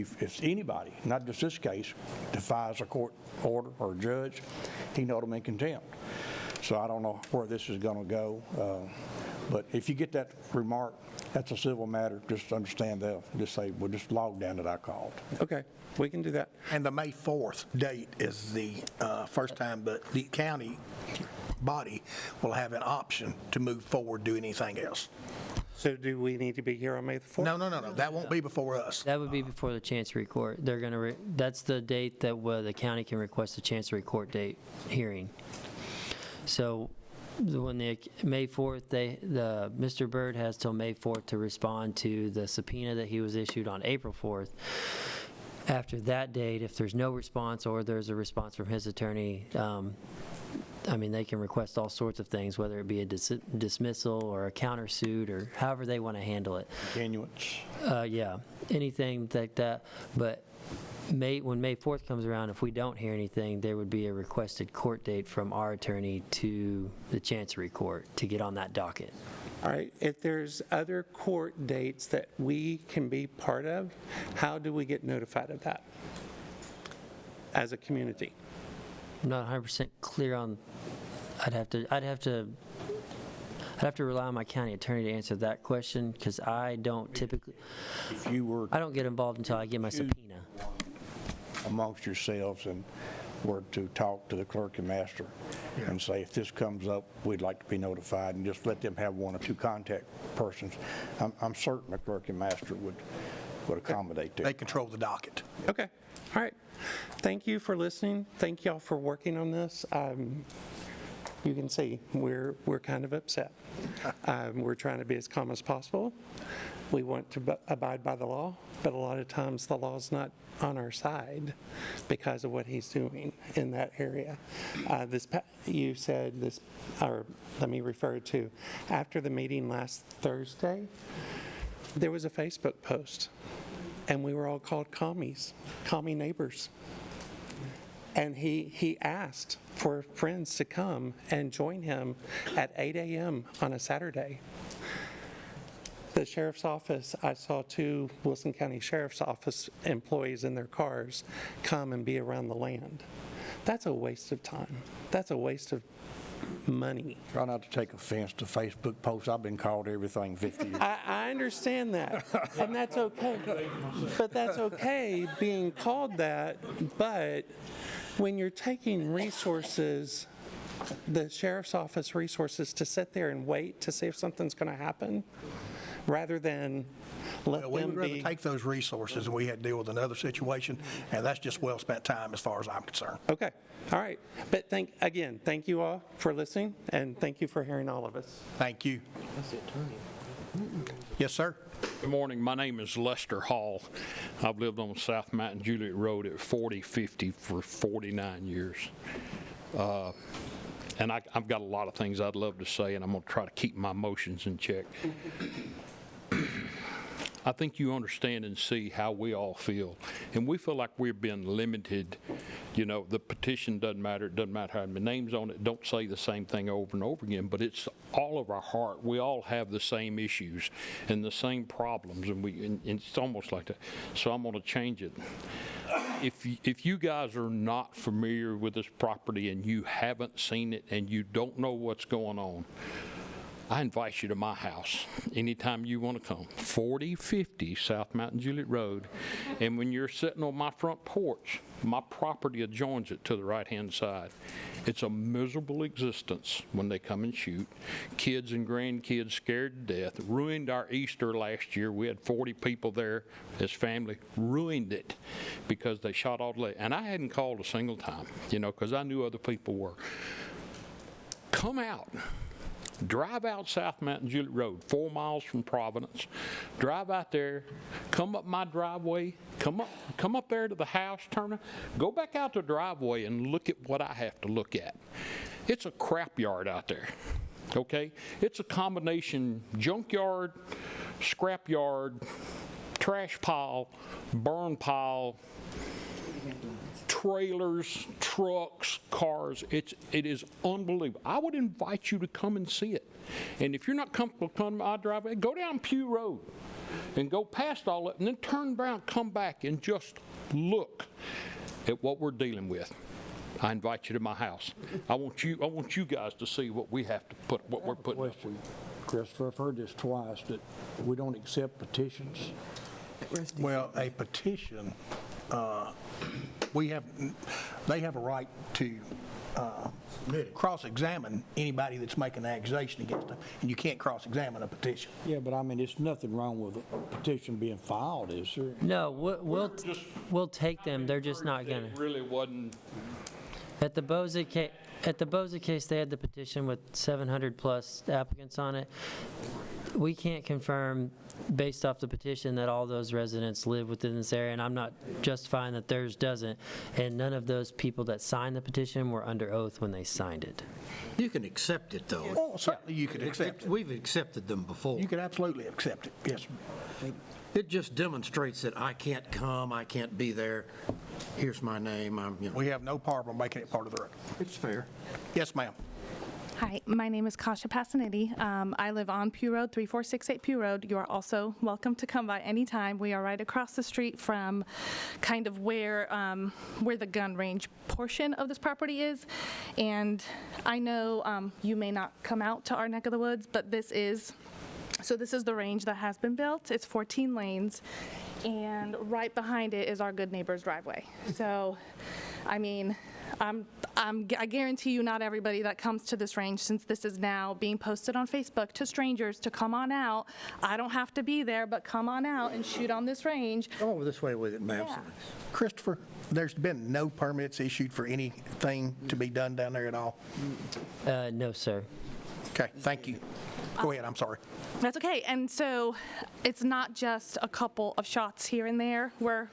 Speaker 4: anybody, not just this case, defies a court order or judge, he can hold them in contempt. So I don't know where this is going to go. But if you get that remark, that's a civil matter. Just understand that. Just say, well, just log down that I called.
Speaker 10: Okay, we can do that.
Speaker 1: And the May 4th date is the first time that the county body will have an option to move forward, do anything else.
Speaker 10: So do we need to be here on May the 4th?
Speaker 1: No. That won't be before us.
Speaker 3: That would be before the Chancery Court. They're going to, that's the date that the county can request a Chancery Court date hearing. So when the May 4th, Mr. Byrd has till May 4th to respond to the subpoena that he was issued on April 4th. After that date, if there's no response or there's a response from his attorney, they can request all sorts of things, whether it be a dismissal or a countersuit or however they want to handle it.
Speaker 4: Continuance.
Speaker 3: Yeah, anything like that. But when May 4th comes around, if we don't hear anything, there would be a requested court date from our attorney to the Chancery Court to get on that docket.
Speaker 10: All right, if there's other court dates that we can be part of, how do we get notified of that as a community?
Speaker 3: I'm not 100% clear on, I'd have to rely on my county attorney to answer that question, because I don't typically,
Speaker 4: If you were
Speaker 3: I don't get involved until I get my subpoena.
Speaker 4: amongst yourselves and were to talk to the clerk and master and say, if this comes up, we'd like to be notified, and just let them have one or two contact persons, I'm certain the clerk and master would accommodate
Speaker 1: They
Speaker 4: that.
Speaker 1: control the docket.
Speaker 10: Okay, all right. Thank you for listening. Thank y'all for working on this. You can see we're kind of upset. We're trying to be as calm as possible. We want to abide by the law, but a lot of times the law's not on our side because of what he's doing in that area. You said this, or let me refer to, after the meeting last Thursday, there was a Facebook post, and we were all called commies, commie neighbors. And he asked for friends to come and join him at 8 a.m. on a Saturday. The sheriff's office, I saw 2 Wilson County Sheriff's Office employees in their cars come and be around the land. That's a waste of time. That's a waste of money.
Speaker 4: Try not to take offense to Facebook posts. I've been called everything 50 years.
Speaker 10: I understand that, and that's okay. But that's okay being called that, but when you're taking resources, the sheriff's office resources, to sit there and wait to see if something's going to happen, rather than let
Speaker 1: We
Speaker 10: them
Speaker 1: would rather
Speaker 10: be.
Speaker 1: take those resources and we had to deal with another situation, and that's just well-spent time as far as I'm concerned.
Speaker 10: Okay, all right. But thank you all for listening, and thank you for hearing all of us.
Speaker 1: Thank you. Yes, sir.
Speaker 11: Good morning. My name is Lester Hall. I've lived on South Mountain Juliet Road at 4050 for 49 years. And I've got a lot of things I'd love to say, and I'm going to try to keep my emotions in check. I think you understand and see how we all feel. And we feel like we're being limited. You know, the petition doesn't matter. It doesn't matter how many names on it. Don't say the same thing over and over again. But it's all of our heart. We all have the same issues and the same problems. And it's almost like that. So I'm going to change it. If you guys are not familiar with this property and you haven't seen it and you don't know what's going on, I invite you to my house anytime you want to come. 4050 South Mountain Juliet Road. And when you're sitting on my front porch, my property adjoins it to the right-hand side. It's a miserable existence when they come and shoot. Kids and grandkids scared to death. Ruined our Easter last year. We had 40 people there as family. Ruined it because they shot all the way. And I hadn't called a single time, you know, because I knew other people were. Come out. Drive out South Mountain Juliet Road, 4 miles from Providence. Drive out there, come up my driveway, come up there to the house, go back out the driveway and look at what I have to look at. It's a crap yard out there. okay? It's a combination junkyard, scrapyard, trash pile, burn pile, trailers, trucks, cars. It is unbelievable. I would invite you to come and see it. And if you're not comfortable coming to my driveway, go down Pew Road and go past all that and then turn around, come back and just look at what we're dealing with. I invite you to my house. I want you guys to see what we have to put, what we're putting up with.
Speaker 4: Question, Christopher, I've heard this twice, that we don't accept petitions.
Speaker 1: Well, a petition, they have a right to cross-examine anybody that's making an accusation against them, and you can't cross-examine a petition.
Speaker 4: Yeah, but I mean, there's nothing wrong with a petition being filed, is there?
Speaker 3: No, we'll take them, they're just not gonna.
Speaker 11: It really wasn't.
Speaker 3: At the Boza case, they had the petition with 700-plus applicants on it. We can't confirm, based off the petition, that all those residents live within this area, and I'm not justifying that theirs doesn't. And none of those people that signed the petition were under oath when they signed it.
Speaker 6: You can accept it, though.
Speaker 1: Well, certainly you could accept it.
Speaker 6: We've accepted them before.
Speaker 1: You could absolutely accept it, yes, sir.
Speaker 6: It just demonstrates that I can't come, I can't be there. Here's my name,
Speaker 1: We have no problem making it part of the record.
Speaker 6: It's fair.
Speaker 1: Yes, ma'am.
Speaker 12: Hi, my name is Kasha Passanetti. I live on Pew Road, 3468 Pew Road. You are also welcome to come by anytime. We are right across the street from kind of where the gun range portion of this property is. And I know you may not come out to our neck of the woods, but this is the range that has been built. It's 14 lanes, and right behind it is our good neighbor's driveway. So, I mean, I guarantee you not everybody that comes to this range, since this is now being posted on Facebook to strangers to come on out. I don't have to be there, but come on out and shoot on this range.
Speaker 6: Come over this way with it, ma'am.
Speaker 12: Yeah.
Speaker 1: Christopher, there's been no permits issued for anything to be done down there at all?
Speaker 3: No, sir.
Speaker 1: Okay, thank you. Go ahead, I'm sorry.
Speaker 12: That's okay. And so it's not just a couple of shots here and there. We're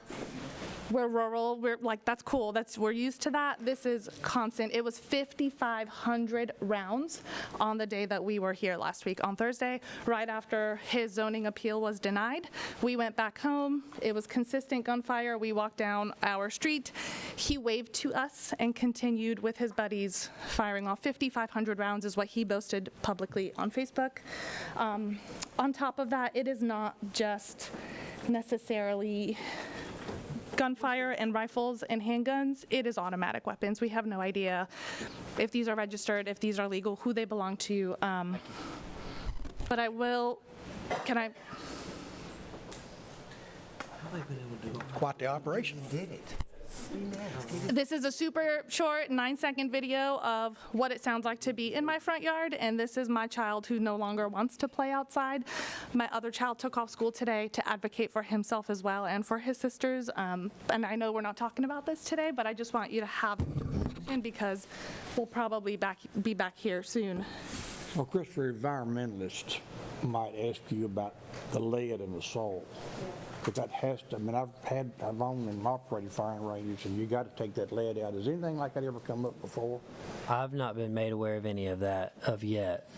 Speaker 12: rural. We're like, that's cool. We're used to that. This is constant. It was 5,500 rounds on the day that we were here last week on Thursday, right after his zoning appeal was denied. We went back home. It was consistent gunfire. We walked down our street. He waved to us and continued with his buddies firing off. 5,500 rounds is what he boasted publicly on Facebook. On top of that, it is not just necessarily gunfire and rifles and handguns. It is automatic weapons. We have no idea if these are registered, if these are legal, who they belong to. But I will, can I?
Speaker 1: Quite the operation.
Speaker 12: This is a super short 9-second video of what it sounds like to be in my front yard, and this is my child who no longer wants to play outside. My other child took off school today to advocate for himself as well and for his sisters. And I know we're not talking about this today, but I just want you to have it because we'll probably be back here soon.
Speaker 4: Well, Christopher, environmentalists might ask you about the lead in the soil. Because that has to, I mean, I've owned and operated firing ranges, and you got to take that lead out. Has anything like that ever come up before?
Speaker 3: I've not been made aware of any of that of yet.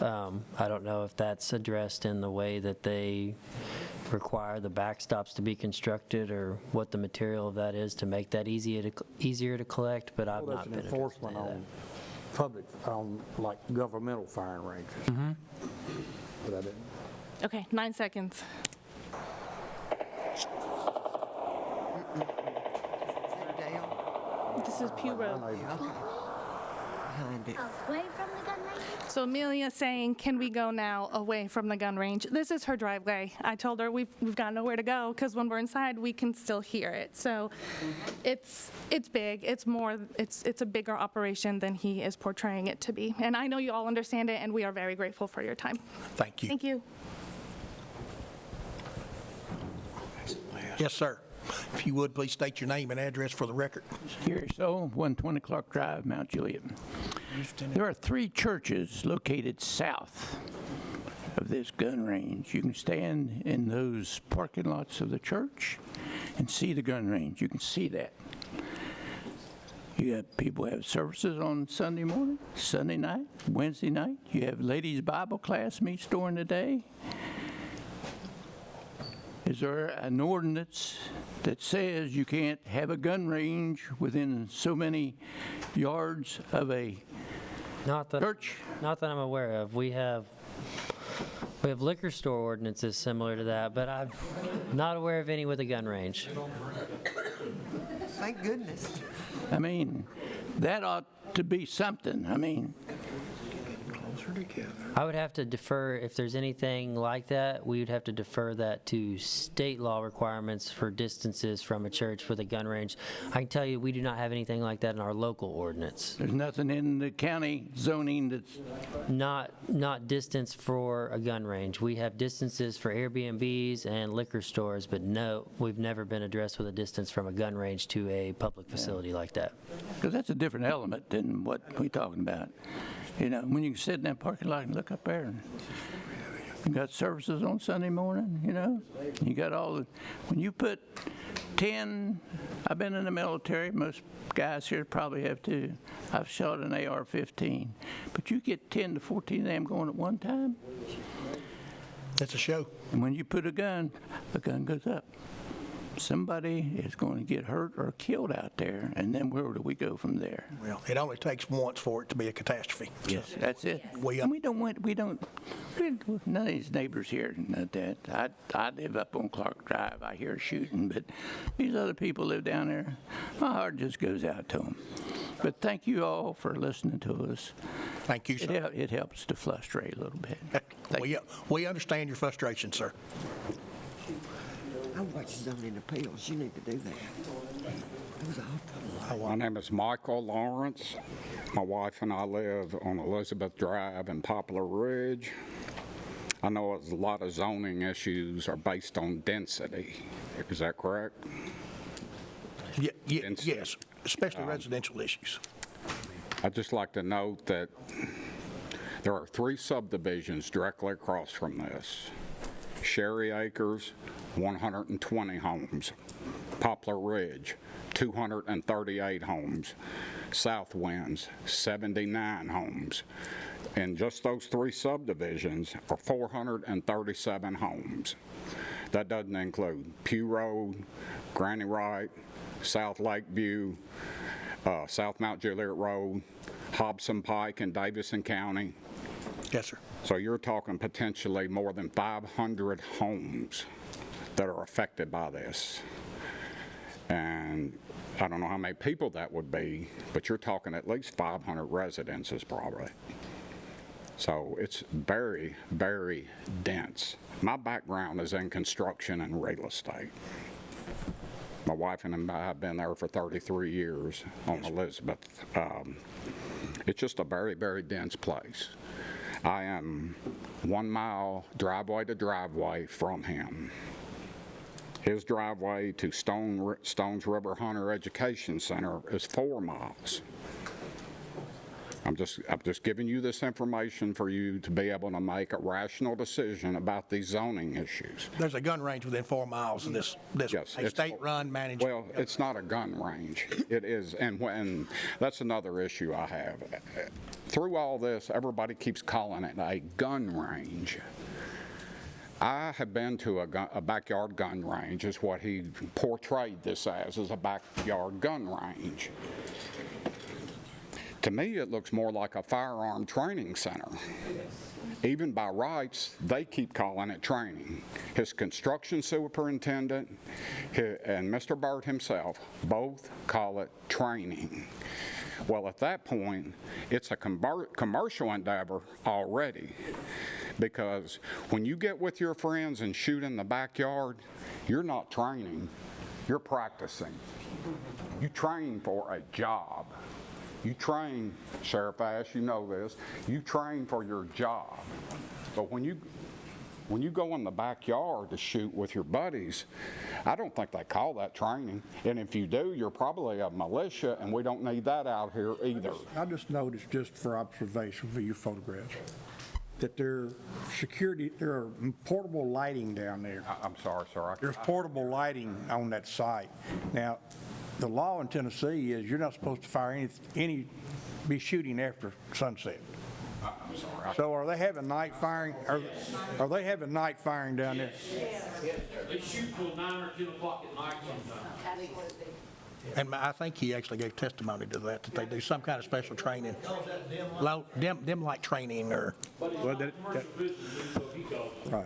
Speaker 3: I don't know if that's addressed in the way that they require the backstops to be constructed or what the material of that is to make that easier to collect, but I've not been addressed in
Speaker 4: Enforcement
Speaker 3: any of
Speaker 4: on public, on like governmental firing ranges. But I didn't.
Speaker 12: Okay, 9 seconds. This is Pew Road.
Speaker 13: Away from the gun range?
Speaker 12: So Amelia's saying, can we go now away from the gun range? This is her driveway. I told her we've got nowhere to go because when we're inside, we can still hear it. So it's big. It's a bigger operation than he is portraying it to be. And I know you all understand it, and we are very grateful for your time.
Speaker 1: Thank you.
Speaker 12: Thank you.
Speaker 1: Yes, sir. If you would, please state your name and address for the record.
Speaker 14: Gary So, 120 Clark Drive, Mount Juliet. There are 3 churches located south of this gun range. You can stand in those parking lots of the church and see the gun range. You can see that. You have people have services on Sunday morning, Sunday night, Wednesday night. You have ladies' Bible class meets during the day. Is there an ordinance that says you can't have a gun range within so many yards of a church?
Speaker 3: Not that I'm aware of. We have liquor store ordinances similar to that, but I'm not aware of any with a gun range.
Speaker 13: Thank goodness.
Speaker 14: I mean, that ought to be something. I mean,
Speaker 3: I would have to defer, if there's anything like that, we would have to defer that to state law requirements for distances from a church with a gun range. I can tell you, we do not have anything like that in our local ordinance.
Speaker 14: there's nothing in the county zoning that's
Speaker 3: Not distance for a gun range. We have distances for Airbnbs and liquor stores, but no, we've never been addressed with a distance from a gun range to a public facility like that.
Speaker 14: because that's a different element than what we're talking about. You know, when you can sit in that parking lot and look up there, and you got services on Sunday morning, you know, you got all the, when you put 10, I've been in the military, most guys here probably have too. I've shot an AR-15, but you get 10 to 14 of them going at one time,
Speaker 1: It's a show.
Speaker 14: and when you put a gun, the gun goes up. Somebody is going to get hurt or killed out there, and then where do we go from there?
Speaker 1: Well, it only takes once for it to be a catastrophe.
Speaker 14: Yes, that's it.
Speaker 1: We,
Speaker 14: And we don't, none of these neighbors here, not that. I live up on Clark Drive, I hear shooting, but these other people live down there, my heart just goes out to them. But thank you all for listening to us.
Speaker 1: Thank you, sir.
Speaker 14: It helps to frustrate a little bit.
Speaker 1: We understand your frustration, sir.
Speaker 13: I watch zoning appeals. You need to do that. It was awful.
Speaker 15: My name is Michael Lawrence. My wife and I live on Elizabeth Drive in Poplar Ridge. I know a lot of zoning issues are based on density. Is that correct?
Speaker 1: Yes, especially residential issues.
Speaker 15: I'd just like to note that there are 3 subdivisions directly across from this. Sherry Acres, 120 homes. Poplar Ridge, 238 homes. South Winds, 79 homes. And just those 3 subdivisions are 437 homes. That doesn't include Pugh Road, Granny Wright, South Lakeview, South Mount Juliet Road, Hobson Pike in Davidson County.
Speaker 1: Yes, sir.
Speaker 15: So you're talking potentially more than 500 homes that are affected by this. And I don't know how many people that would be, but you're talking at least 500 residences probably. So it's very, very dense. My background is in construction and real estate. My wife and I have been there for 33 years on Elizabeth. It's just a very, very dense place. I am 1 mile driveway to driveway from him. His driveway to Stones River Hunter Education Center is 4 miles. I'm just giving you this information for you to be able to make a rational decision about these zoning issues.
Speaker 1: There's a gun range within 4 miles of this
Speaker 15: Yes,
Speaker 1: a state-run managed.
Speaker 15: Well, it's not a gun range. It is, and that's another issue I have. Through all this, everybody keeps calling it a gun range. I have been to a backyard gun range, is what he portrayed this as a backyard gun range. To me, it looks more like a firearm training center. Even by rights, they keep calling it training. His construction superintendent and Mr. Burt himself both call it training. Well, at that point, it's a commercial endeavor already, because when you get with your friends and shoot in the backyard, you're not training, you're practicing. You train for a job. You train, Sheriff Ash, you know this, you train for your job. But when you go in the backyard to shoot with your buddies, I don't think they call that training. And if you do, you're probably a militia, and we don't need that out here either.
Speaker 4: I just noticed, just for observation for your photographs, that there are portable lighting down there.
Speaker 15: I'm sorry, sir.
Speaker 4: There's portable lighting on that site. Now, the law in Tennessee is you're not supposed to fire be shooting after sunset.
Speaker 15: I'm sorry.
Speaker 4: So are they having night firing? Are they having night firing down there?
Speaker 16: They shoot till 9 or 10 o'clock at night sometimes.
Speaker 1: And I think he actually gave testimony to that they do some kind of special training. Dim light training or.
Speaker 4: Well, right.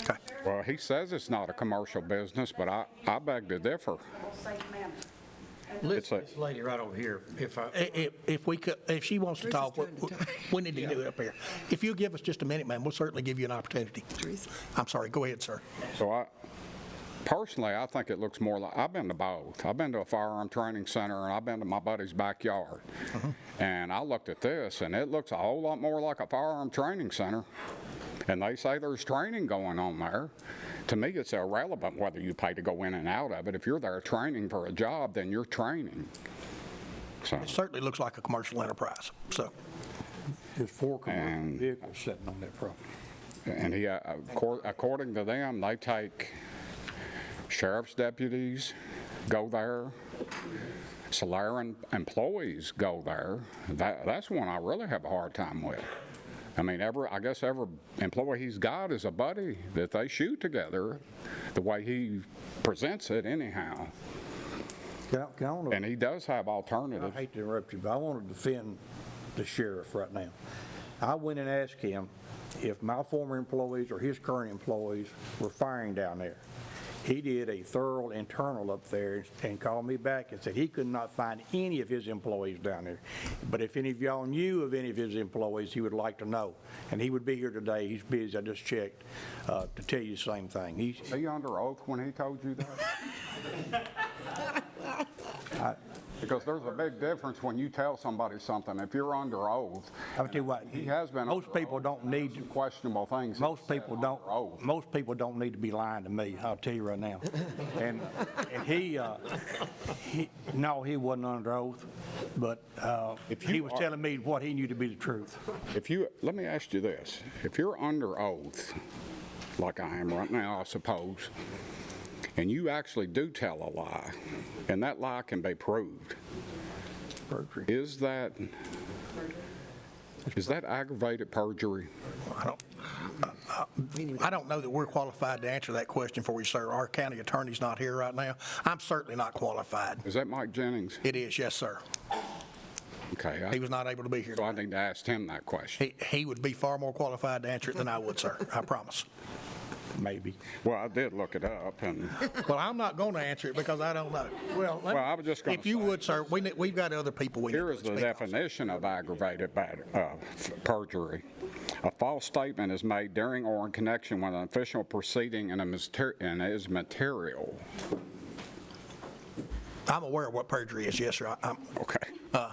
Speaker 1: Okay.
Speaker 15: Well, he says it's not a commercial business, but I beg to differ.
Speaker 6: Listen, this lady right over here,
Speaker 1: If she wants to talk, we need to do it up here. If you give us just a minute, ma'am, we'll certainly give you an opportunity. I'm sorry, go ahead, sir.
Speaker 15: So personally, I think it looks more like, I've been to both. I've been to a firearm training center, and I've been to my buddy's backyard. And I looked at this, and it looks a whole lot more like a firearm training center. And they say there's training going on there. To me, it's irrelevant whether you pay to go in and out of it. If you're there training for a job, then you're training. So.
Speaker 1: It certainly looks like a commercial enterprise, so.
Speaker 4: There's 4 commercial vehicles sitting on that property.
Speaker 15: And according to them, they take sheriff's deputies go there, Solarian employees go there. That's one I really have a hard time with. I mean, I guess every employee he's got is a buddy that they shoot together, the way he presents it anyhow. And he does have alternatives.
Speaker 4: I hate to interrupt you, but I want to defend the sheriff right now. I went and asked him if my former employees or his current employees were firing down there. He did a thorough internal up there and called me back and said he could not find any of his employees down there. But if any of y'all knew of any of his employees, he would like to know. And he would be here today. He's busy. I just checked to tell you the same thing.
Speaker 15: Is he under oath when he told you that? Because there's a big difference when you tell somebody something. If you're under oath,
Speaker 4: I'll tell you what,
Speaker 15: he has been.
Speaker 4: Most people don't need to,
Speaker 15: questionable things.
Speaker 4: Most people don't need to be lying to me. I'll tell you right now. And he wasn't under oath, but he was telling me what he knew to be the truth.
Speaker 15: Let me ask you this: if you're under oath, like I am right now, I suppose, and you actually do tell a lie, and that lie can be proved, is that aggravated perjury?
Speaker 1: I don't know that we're qualified to answer that question for you, sir. Our county attorney's not here right now. I'm certainly not qualified.
Speaker 15: Is that Mike Jennings?
Speaker 1: It is, yes, sir.
Speaker 15: Okay.
Speaker 1: He was not able to be here.
Speaker 15: So I need to ask him that question.
Speaker 1: He would be far more qualified to answer it than I would, sir. I promise.
Speaker 4: Maybe.
Speaker 15: Well, I did look it up, and
Speaker 1: well, I'm not going to answer it because I don't know.
Speaker 15: Well, I was just going to.
Speaker 1: If you would, sir, we've got other people.
Speaker 15: Here is the definition of aggravated perjury. A false statement is made during or in connection with an official proceeding and is material.
Speaker 1: I'm aware of what perjury is, yes, sir.
Speaker 15: Okay.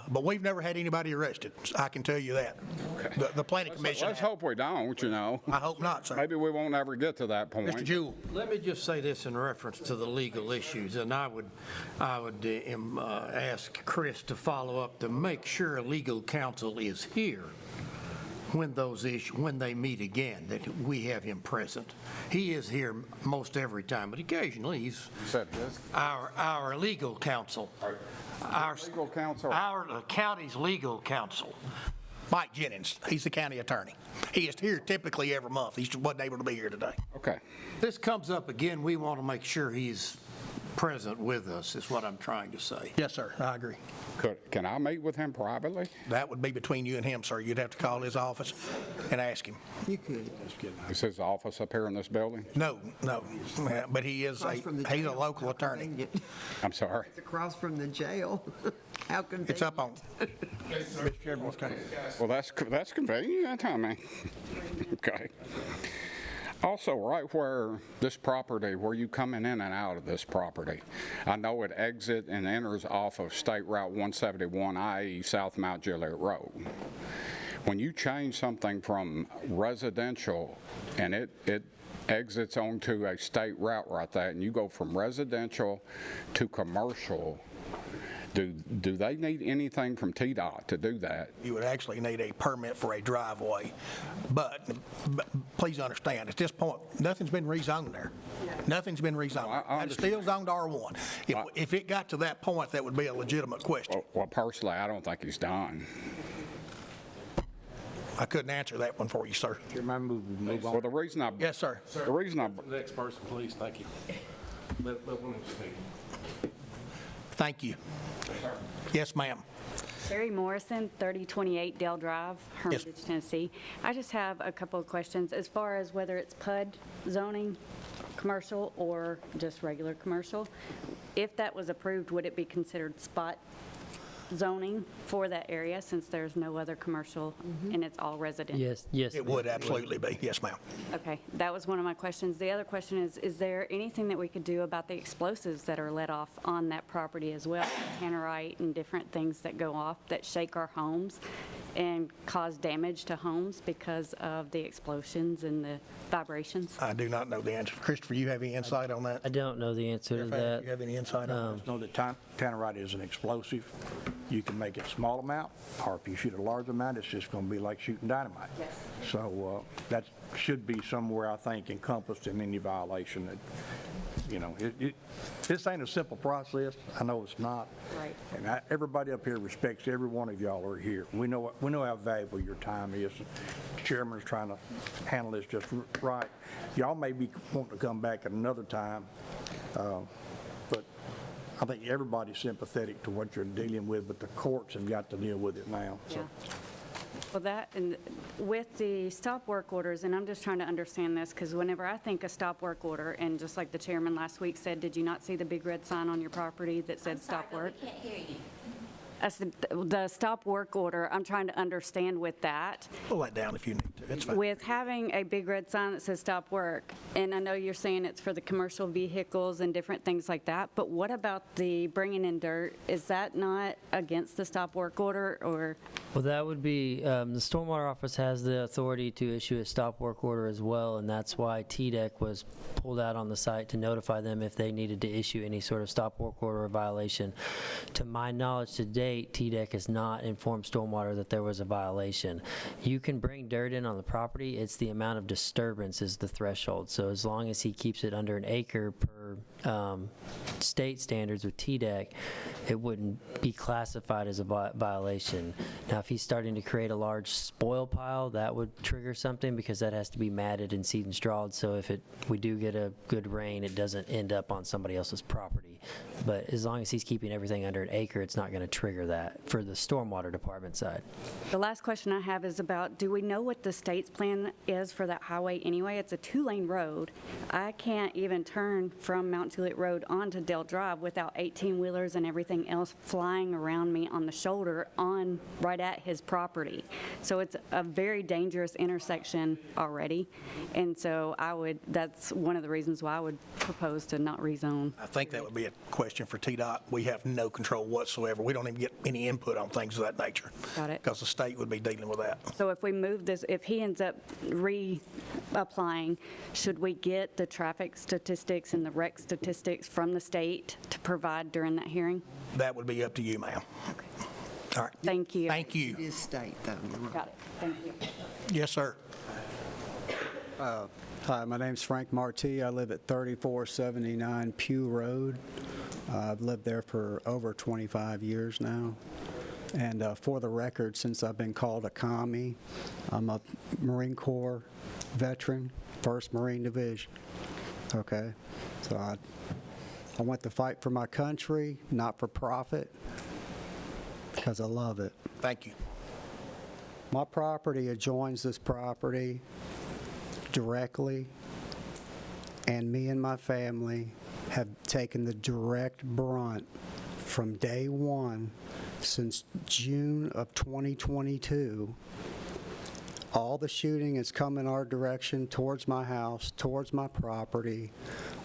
Speaker 1: But we've never had anybody arrested. I can tell you that.
Speaker 15: Okay.
Speaker 1: The planning commission.
Speaker 15: Let's hope we don't, you know.
Speaker 1: I hope not, sir.
Speaker 15: Maybe we won't ever get to that point.
Speaker 1: Mr. Jewell.
Speaker 6: Let me just say this in reference to the legal issues, and I would ask Chris to follow up to make sure legal counsel is here when they meet again, that we have him present. He is here most every time, but occasionally he's our legal counsel. Our
Speaker 15: legal counsel?
Speaker 6: Our county's legal counsel.
Speaker 1: Mike Jennings, he's the county attorney. He is here typically every month. He just wasn't able to be here today.
Speaker 15: Okay.
Speaker 6: This comes up again, we want to make sure he's present with us, is what I'm trying to say.
Speaker 1: Yes, sir, I agree.
Speaker 15: Can I meet with him privately?
Speaker 1: That would be between you and him, sir. You'd have to call his office and ask him.
Speaker 13: You could.
Speaker 15: Is his office up here in this building?
Speaker 1: No. But he's a local attorney.
Speaker 15: I'm sorry?
Speaker 13: It's across from the jail. How convenient.
Speaker 1: It's up on. Mr. Chairman,
Speaker 15: well, that's convenient, I mean. Okay. Also, right where this property, where you coming in and out of this property, I know it exits and enters off of State Route 171, i.e. South Mount Juliet Road. When you change something from residential and it exits onto a state route right there, and you go from residential to commercial, do they need anything from TDOT to do that?
Speaker 1: You would actually need a permit for a driveway. But please understand, at this point, nothing's been rezoned there. Nothing's been rezoned. It's still zoned R1. If it got to that point, that would be a legitimate question.
Speaker 15: Well, personally, I don't think he's done.
Speaker 1: I couldn't answer that one for you, sir.
Speaker 15: Well, the reason I...
Speaker 1: Yes, sir.
Speaker 15: The reason I...
Speaker 8: Next person, please, thank you. Let one speak.
Speaker 1: Thank you. Yes, ma'am.
Speaker 17: Sherry Morrison, 3028 Dell Drive, Hermitage, Tennessee. I just have a couple of questions as far as whether it's PUD zoning, commercial, or just regular commercial. If that was approved, would it be considered spot zoning for that area since there's no other commercial and it's all residential?
Speaker 3: Yes.
Speaker 1: It would absolutely be. Yes, ma'am.
Speaker 17: Okay, that was one of my questions. The other question is there anything that we could do about the explosives that are let off on that property as well? Tannerite and different things that go off that shake our homes and cause damage to homes because of the explosions and the vibrations?
Speaker 1: I do not know the answer. Christopher, you have any insight on that?
Speaker 3: I don't know the answer to that.
Speaker 1: Do you have any insight on
Speaker 4: Know that tannerite is an explosive. You can make it small amount, or if you shoot a large amount, it's just going to be like shooting dynamite.
Speaker 17: Yes.
Speaker 4: So that should be somewhere, I think, encompassed in any violation. That, you know, this ain't a simple process. I know it's not.
Speaker 17: Right.
Speaker 4: And everybody up here respects every one of y'all are here. We know how valuable your time is. The chairman's trying to handle this just right. Y'all may be wanting to come back at another time, but I think everybody's sympathetic to what you're dealing with, but the courts have got to deal with it now. So.
Speaker 17: Yeah. Well, that, and with the stop work orders, and I'm just trying to understand this, because whenever I think a stop work order, and just like the chairman last week said, did you not see the big red sign on your property that said stop work?
Speaker 18: We can't hear you.
Speaker 17: I said, the stop work order, I'm trying to understand with that.
Speaker 1: Pull that down if you need to. It's fine.
Speaker 17: With having a big red sign that says stop work, and I know you're saying it's for the commercial vehicles and different things like that, but what about the bringing in dirt? Is that not against the stop work order, or?
Speaker 3: Well, that would be, the Stormwater Office has the authority to issue a stop work order as well, and that's why TDEC was pulled out on the site to notify them if they needed to issue any sort of stop work order or violation. To my knowledge to date, TDEC has not informed Stormwater that there was a violation. You can bring dirt in on the property. It's the amount of disturbance is the threshold. So as long as he keeps it under an acre per state standards with TDEC, it wouldn't be classified as a violation. Now, if he's starting to create a large spoil pile, that would trigger something because that has to be matted and seed and strawed. So if we do get a good rain, it doesn't end up on somebody else's property. But as long as he's keeping everything under an acre, it's not going to trigger that for the Stormwater Department side.
Speaker 17: The last question I have is about, do we know what the state's plan is for that highway anyway? It's a 2-lane road. I can't even turn from Mount Juliet Road onto Dell Drive without 18-wheelers and everything else flying around me on the shoulder right at his property. So it's a very dangerous intersection already. And so that's one of the reasons why I would propose to not rezone.
Speaker 1: I think that would be a question for TDOT. We have no control whatsoever. We don't even get any input on things of that nature.
Speaker 17: Got it.
Speaker 1: Because the state would be dealing with that.
Speaker 17: So if we move this, if he ends up reapplying, should we get the traffic statistics and the wreck statistics from the state to provide during that hearing?
Speaker 1: That would be up to you, ma'am.
Speaker 17: Okay.
Speaker 1: All right.
Speaker 17: Thank you.
Speaker 1: Thank you.
Speaker 13: It is state, though. You're right.
Speaker 17: Got it. Thank you.
Speaker 1: Yes, sir.
Speaker 19: Hi, my name's Frank Marti. I live at 3479 Pew Road. I've lived there for over 25 years now. And for the record, since I've been called a commie, I'm a Marine Corps veteran, 1st Marine Division. Okay? So I went to fight for my country, not for profit, because I love it.
Speaker 1: Thank you.
Speaker 19: My property adjoins this property directly, and me and my family have taken the direct brunt from day one since June of 2022. All the shooting has come in our direction, towards my house, towards my property.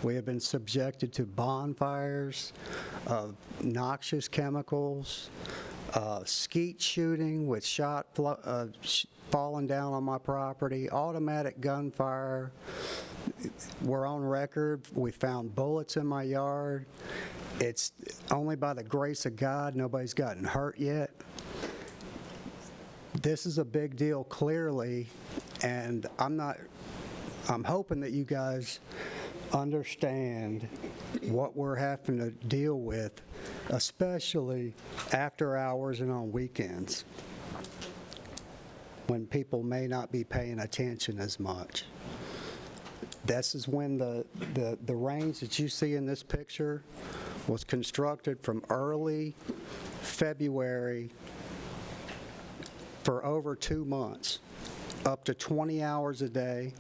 Speaker 19: We have been subjected to bonfires, noxious chemicals, skeet shooting with shot falling down on my property, automatic gunfire. We're on record. We found bullets in my yard. It's only by the grace of God nobody's gotten hurt yet. This is a big deal, clearly, and I'm hoping that you guys understand what we're having to deal with, especially after hours and on weekends, when people may not be paying attention as much. This is when the range that you see in this picture was constructed from early February for over 2 months, up to 20 hours a day.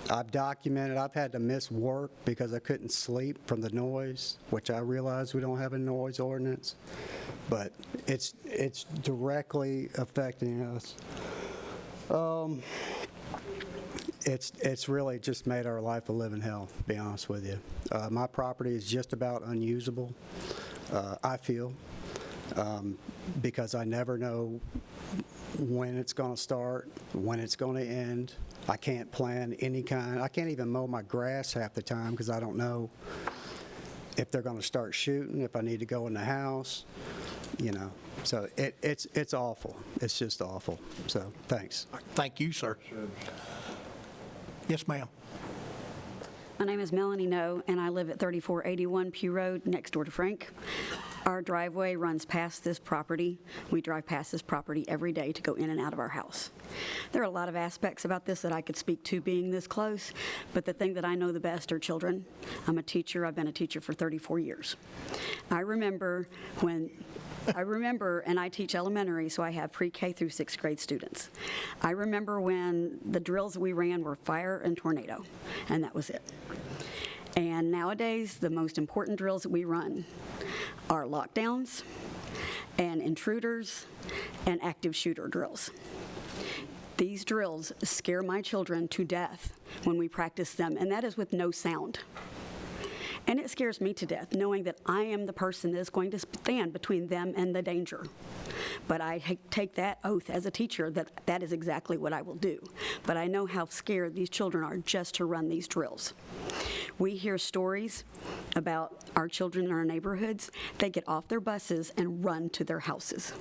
Speaker 19: I've documented, I've had to miss work because I couldn't sleep from the noise, which I realize we don't have a noise ordinance, but it's directly affecting us. It's really just made our life a living hell, to be honest with you. My property is just about unusable, I feel, because I never know when it's going to start, when it's going to end. I can't plan any kind. I can't even mow my grass half the time because I don't know if they're going to start shooting, if I need to go in the house, you know. So it's awful. It's just awful. So thanks.
Speaker 1: Thank you, sir. Yes, ma'am.
Speaker 17: My name is Melanie No, and I live at 3481 Pew Road, next door to Frank. Our driveway runs past this property. We drive past this property every day to go in and out of our house. There are a lot of aspects about this that I could speak to being this close, but the thing that I know the best are children. I'm a teacher. I've been a teacher for 34 years. I remember, and I teach elementary, so I have pre-K through 6th grade students. I remember when the drills that we ran were fire and tornado, and that was it. And nowadays, the most important drills that we run are lockdowns and intruders and active shooter drills. These drills scare my children to death when we practice them, and that is with no sound. And it scares me to death, knowing that I am the person that is going to stand between them and the danger. But I take that oath as a teacher that that is exactly what I will do. But I know how scared these children are just to run these drills. We hear stories about our children in our neighborhoods. They get off their buses and run to their houses.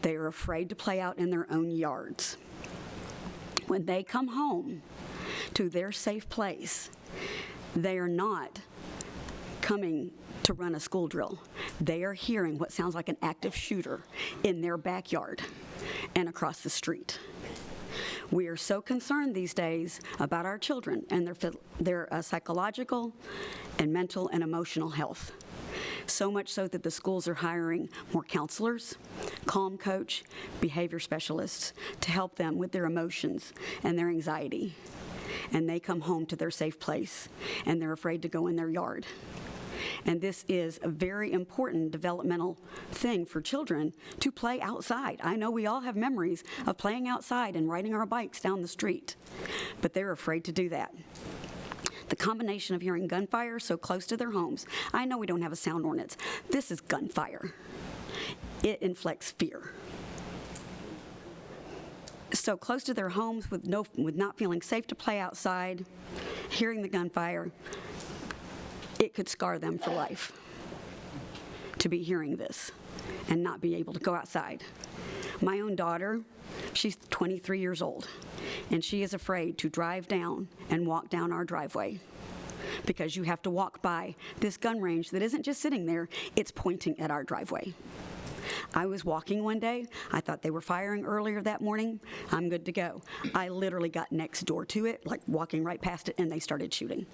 Speaker 17: They are afraid to play out in their own yards. When they come home to their safe place, they are not coming to run a school drill. They are hearing what sounds like an active shooter in their backyard and across the street. We are so concerned these days about our children and their psychological and mental and emotional health. So much so that the schools are hiring more counselors, calm coach, behavior specialists to help them with their emotions and their anxiety. And they come home to their safe place and they're afraid to go in their yard. And this is a very important developmental thing for children to play outside. I know we all have memories of playing outside and riding our bikes down the street, but they're afraid to do that. The combination of hearing gunfire so close to their homes, I know we don't have a sound ordinance. This is gunfire. It inflicts fear. So close to their homes with not feeling safe to play outside, hearing the gunfire, it could scar them for life to be hearing this and not be able to go outside. My own daughter, she's 23 years old, and she is afraid to drive down and walk down our driveway because you have to walk by this gun range that isn't just sitting there, it's pointing at our driveway. I was walking one day. I thought they were firing earlier that morning. I'm good to go. I literally got next door to it, like walking right past it, and they started shooting.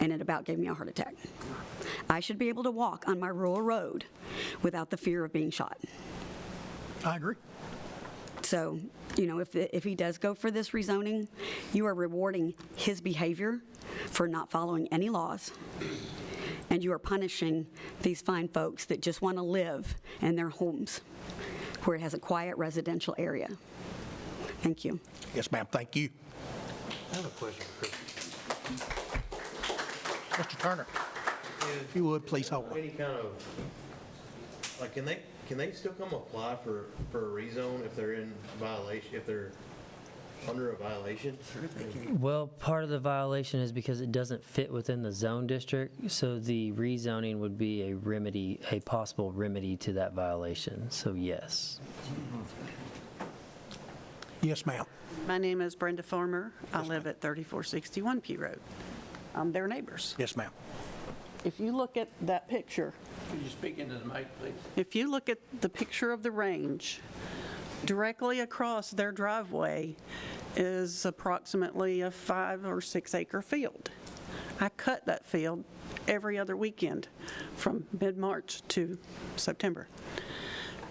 Speaker 17: And it about gave me a heart attack. I should be able to walk on my rural road without the fear of being shot.
Speaker 1: I agree.
Speaker 17: So, you know, if he does go for this rezoning, you are rewarding his behavior for not following any laws, and you are punishing these fine folks that just want to live in their homes where it has a quiet residential area. Thank you.
Speaker 1: Yes, ma'am. Thank you.
Speaker 18: I have a question for Chris.
Speaker 1: Mr. Turner, if you would, please hold.
Speaker 18: Any kind of, like, can they still come apply for a rezone if they're in violation, if they're under a violation?
Speaker 3: Well, part of the violation is because it doesn't fit within the zone district, so the rezoning would be a remedy, a possible remedy to that violation, so yes.
Speaker 1: Yes, ma'am.
Speaker 20: My name is Brenda Farmer. I live at 3461 Pew Road. their neighbors.
Speaker 1: Yes, ma'am.
Speaker 20: If you look at that picture,
Speaker 14: Could you speak into the mic, please?
Speaker 20: if you look at the picture of the range, directly across their driveway is approximately a 5 or 6 acre field. I cut that field every other weekend from mid-March to September.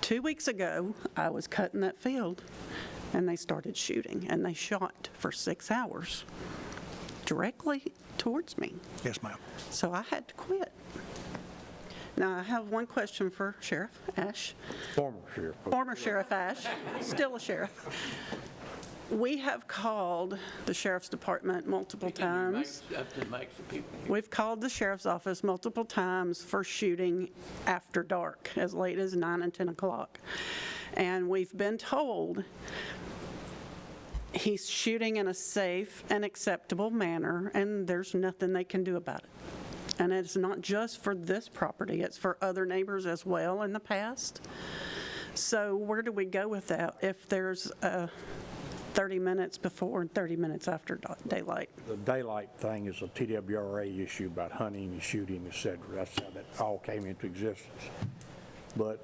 Speaker 20: 2 weeks ago, I was cutting that field, and they started shooting, and they shot for 6 hours directly towards me.
Speaker 1: Yes, ma'am.
Speaker 20: So I had to quit. Now, I have one question for Sheriff Ash.
Speaker 4: Former sheriff.
Speaker 20: Former Sheriff Ash, still a sheriff. We have called the Sheriff's Department multiple times.
Speaker 14: Up to the mic so people can hear.
Speaker 20: We've called the Sheriff's Office multiple times for shooting after dark, as late as 9 and 10 o'clock. And we've been told he's shooting in a safe and acceptable manner, and there's nothing they can do about it. And it's not just for this property, it's for other neighbors as well in the past. So where do we go with that if there's 30 minutes before and 30 minutes after daylight?
Speaker 4: The daylight thing is a TWRA issue about hunting and shooting, et cetera. That's how that all came into existence. But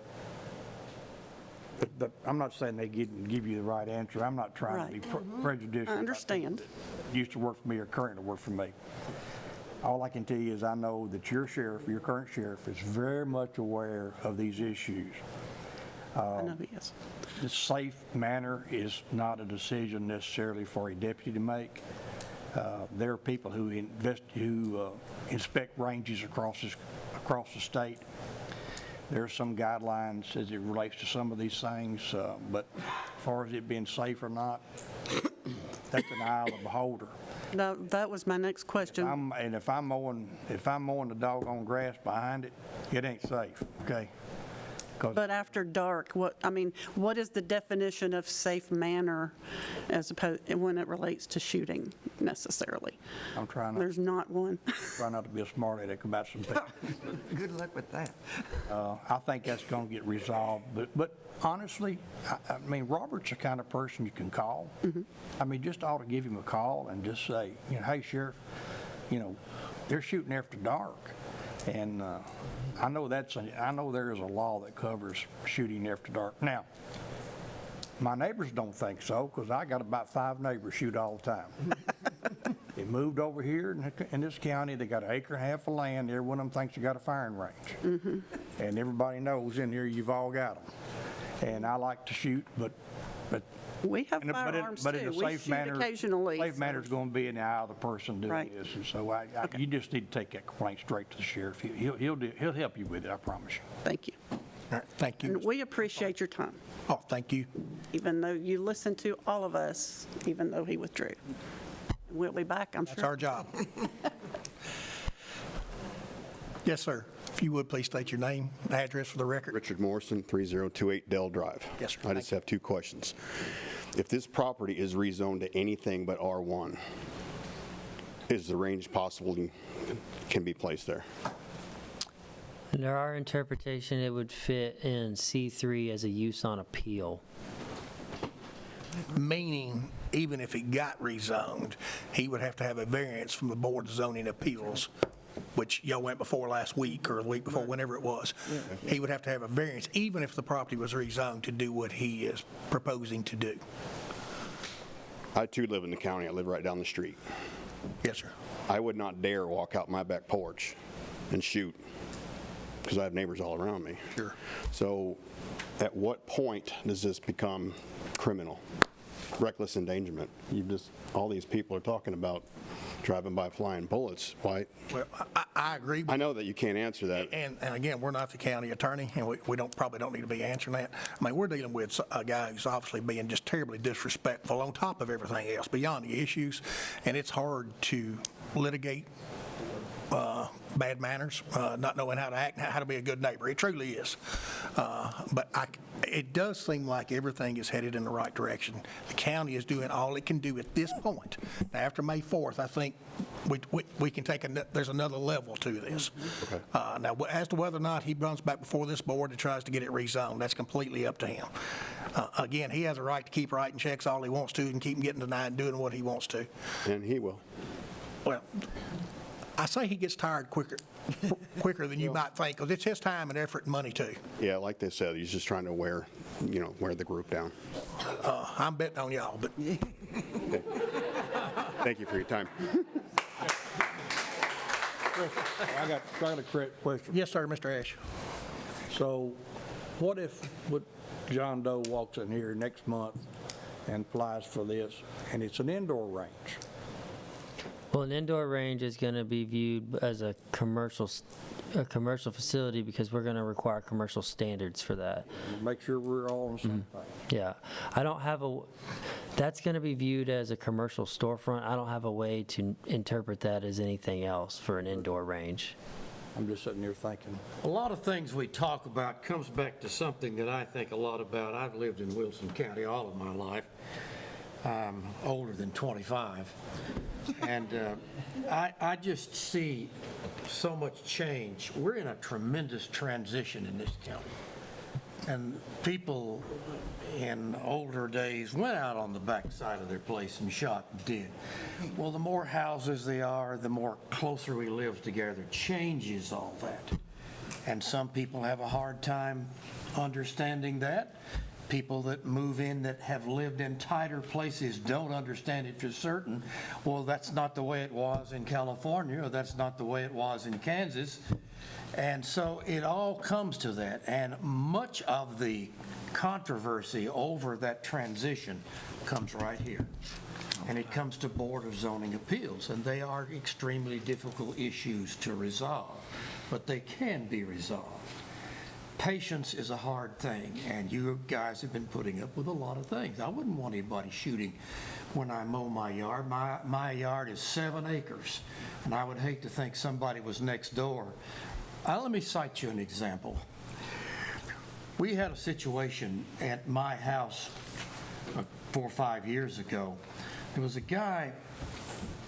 Speaker 4: I'm not saying they give you the right answer. I'm not trying to be prejudicial.
Speaker 20: I understand.
Speaker 4: Used to work for me or currently work for me. All I can tell you is I know that your sheriff, your current sheriff, is very much aware of these issues.
Speaker 20: I know he is.
Speaker 4: The safe manner is not a decision necessarily for a deputy to make. There are people who inspect ranges across the state. There are some guidelines as it relates to some of these things, but as far as it being safe or not, that's an eye of the beholder.
Speaker 20: No, that was my next question.
Speaker 4: If I'm mowing the doggone grass behind it, it ain't safe, okay?
Speaker 20: But after dark, what is the definition of safe manner as opposed, when it relates to shooting necessarily?
Speaker 4: I'm trying
Speaker 20: There's not one.
Speaker 4: Try not to be a smart aleck about some things.
Speaker 13: Good luck with that.
Speaker 4: I think that's going to get resolved, but honestly, I mean, Robert's the kind of person you can call. I mean, just ought to give him a call and just say, hey, Sheriff, they're shooting after dark. And I know there is a law that covers shooting after dark. Now, my neighbors don't think so, because I got about 5 neighbors shoot all the time. They moved over here in this county. They got an acre and a half of land. Every one of them thinks they got a firing range. And everybody knows in here you've all got them. And I like to shoot, but
Speaker 20: we have firearms too.
Speaker 4: In a
Speaker 20: We
Speaker 4: safe
Speaker 20: shoot
Speaker 4: manner,
Speaker 20: occasionally.
Speaker 4: safe manner is going to be in the eye of the person doing
Speaker 20: Right.
Speaker 4: this. And so you just need to take that complaint straight to the sheriff. He'll help you with it, I promise you.
Speaker 20: Thank you.
Speaker 1: All right, thank you.
Speaker 20: And we appreciate your time,
Speaker 1: Oh, thank you.
Speaker 20: even though you listened to all of us, even though he withdrew. We'll be back, I'm sure.
Speaker 1: That's our job. Yes, sir. If you would, please state your name, and address for the record.
Speaker 21: Richard Morrison, 3028 Dell Drive.
Speaker 1: Yes, sir.
Speaker 21: I just have 2 questions. If this property is rezoned to anything but R1, is the range possible can be placed there?
Speaker 3: Under our interpretation, it would fit in C3 as a use on appeal.
Speaker 1: Meaning, even if it got rezoned, he would have to have a variance from the Board of Zoning Appeals, which y'all went before last week or the week before, whenever it was. He would have to have a variance, even if the property was rezoned, to do what he is proposing to do.
Speaker 21: I too live in the county. I live right down the street.
Speaker 1: Yes, sir.
Speaker 21: I would not dare walk out my back porch and shoot because I have neighbors all around me.
Speaker 1: Sure.
Speaker 21: So at what point does this become criminal? Reckless endangerment. All these people are talking about driving by flying bullets. Why?
Speaker 1: Well, I agree.
Speaker 21: I know that you can't answer that.
Speaker 1: And again, we're not the county attorney, and we probably don't need to be answering that. I mean, we're dealing with a guy who's obviously being just terribly disrespectful on top of everything else, beyond the issues, and it's hard to litigate bad manners, not knowing how to act, how to be a good neighbor. It truly is. But it does seem like everything is headed in the right direction. The county is doing all it can do at this point. Now, after May 4th, I think we can take there's another level to this.
Speaker 21: Okay.
Speaker 1: Now, as to whether or not he runs back before this board and tries to get it rezoned, that's completely up to him. Again, he has a right to keep writing checks all he wants to and keep getting denied and doing what he wants to.
Speaker 21: And he will.
Speaker 1: Well, I say he gets tired quicker than you might think, because it's his time and effort and money too.
Speaker 21: Yeah, like they said, he's just trying to wear the group down.
Speaker 1: I'm betting on y'all, but
Speaker 21: Thank you for your time.
Speaker 4: I got a correct question.
Speaker 1: yes, sir, Mr. Ash.
Speaker 4: So what if John Doe walks in here next month and applies for this, and it's an indoor range?
Speaker 3: Well, an indoor range is going to be viewed as a commercial facility because we're going to require commercial standards for that.
Speaker 4: Make sure we're all on the same page.
Speaker 3: Yeah, I don't have that's going to be viewed as a commercial storefront. I don't have a way to interpret that as anything else for an indoor range.
Speaker 4: I'm just sitting here thinking.
Speaker 6: A lot of things we talk about comes back to something that I think a lot about. I've lived in Wilson County all of my life. I'm older than 25. And I just see so much change. We're in a tremendous transition in this county. And people in older days went out on the backside of their place and shot and did. Well, the more houses there are, the more closer we live together, changes all that. And some people have a hard time understanding that. People that move in that have lived in tighter places don't understand it for certain. Well, that's not the way it was in California, or that's not the way it was in Kansas. And so it all comes to that. And much of the controversy over that transition comes right here. And it comes to Board of Zoning Appeals. And they are extremely difficult issues to resolve, but they can be resolved. Patience is a hard thing, and you guys have been putting up with a lot of things. I wouldn't want anybody shooting when I mow my yard. My yard is 7 acres, and I would hate to think somebody was next door. Let me cite you an example. We had a situation at my house 4 or 5 years ago. There was a guy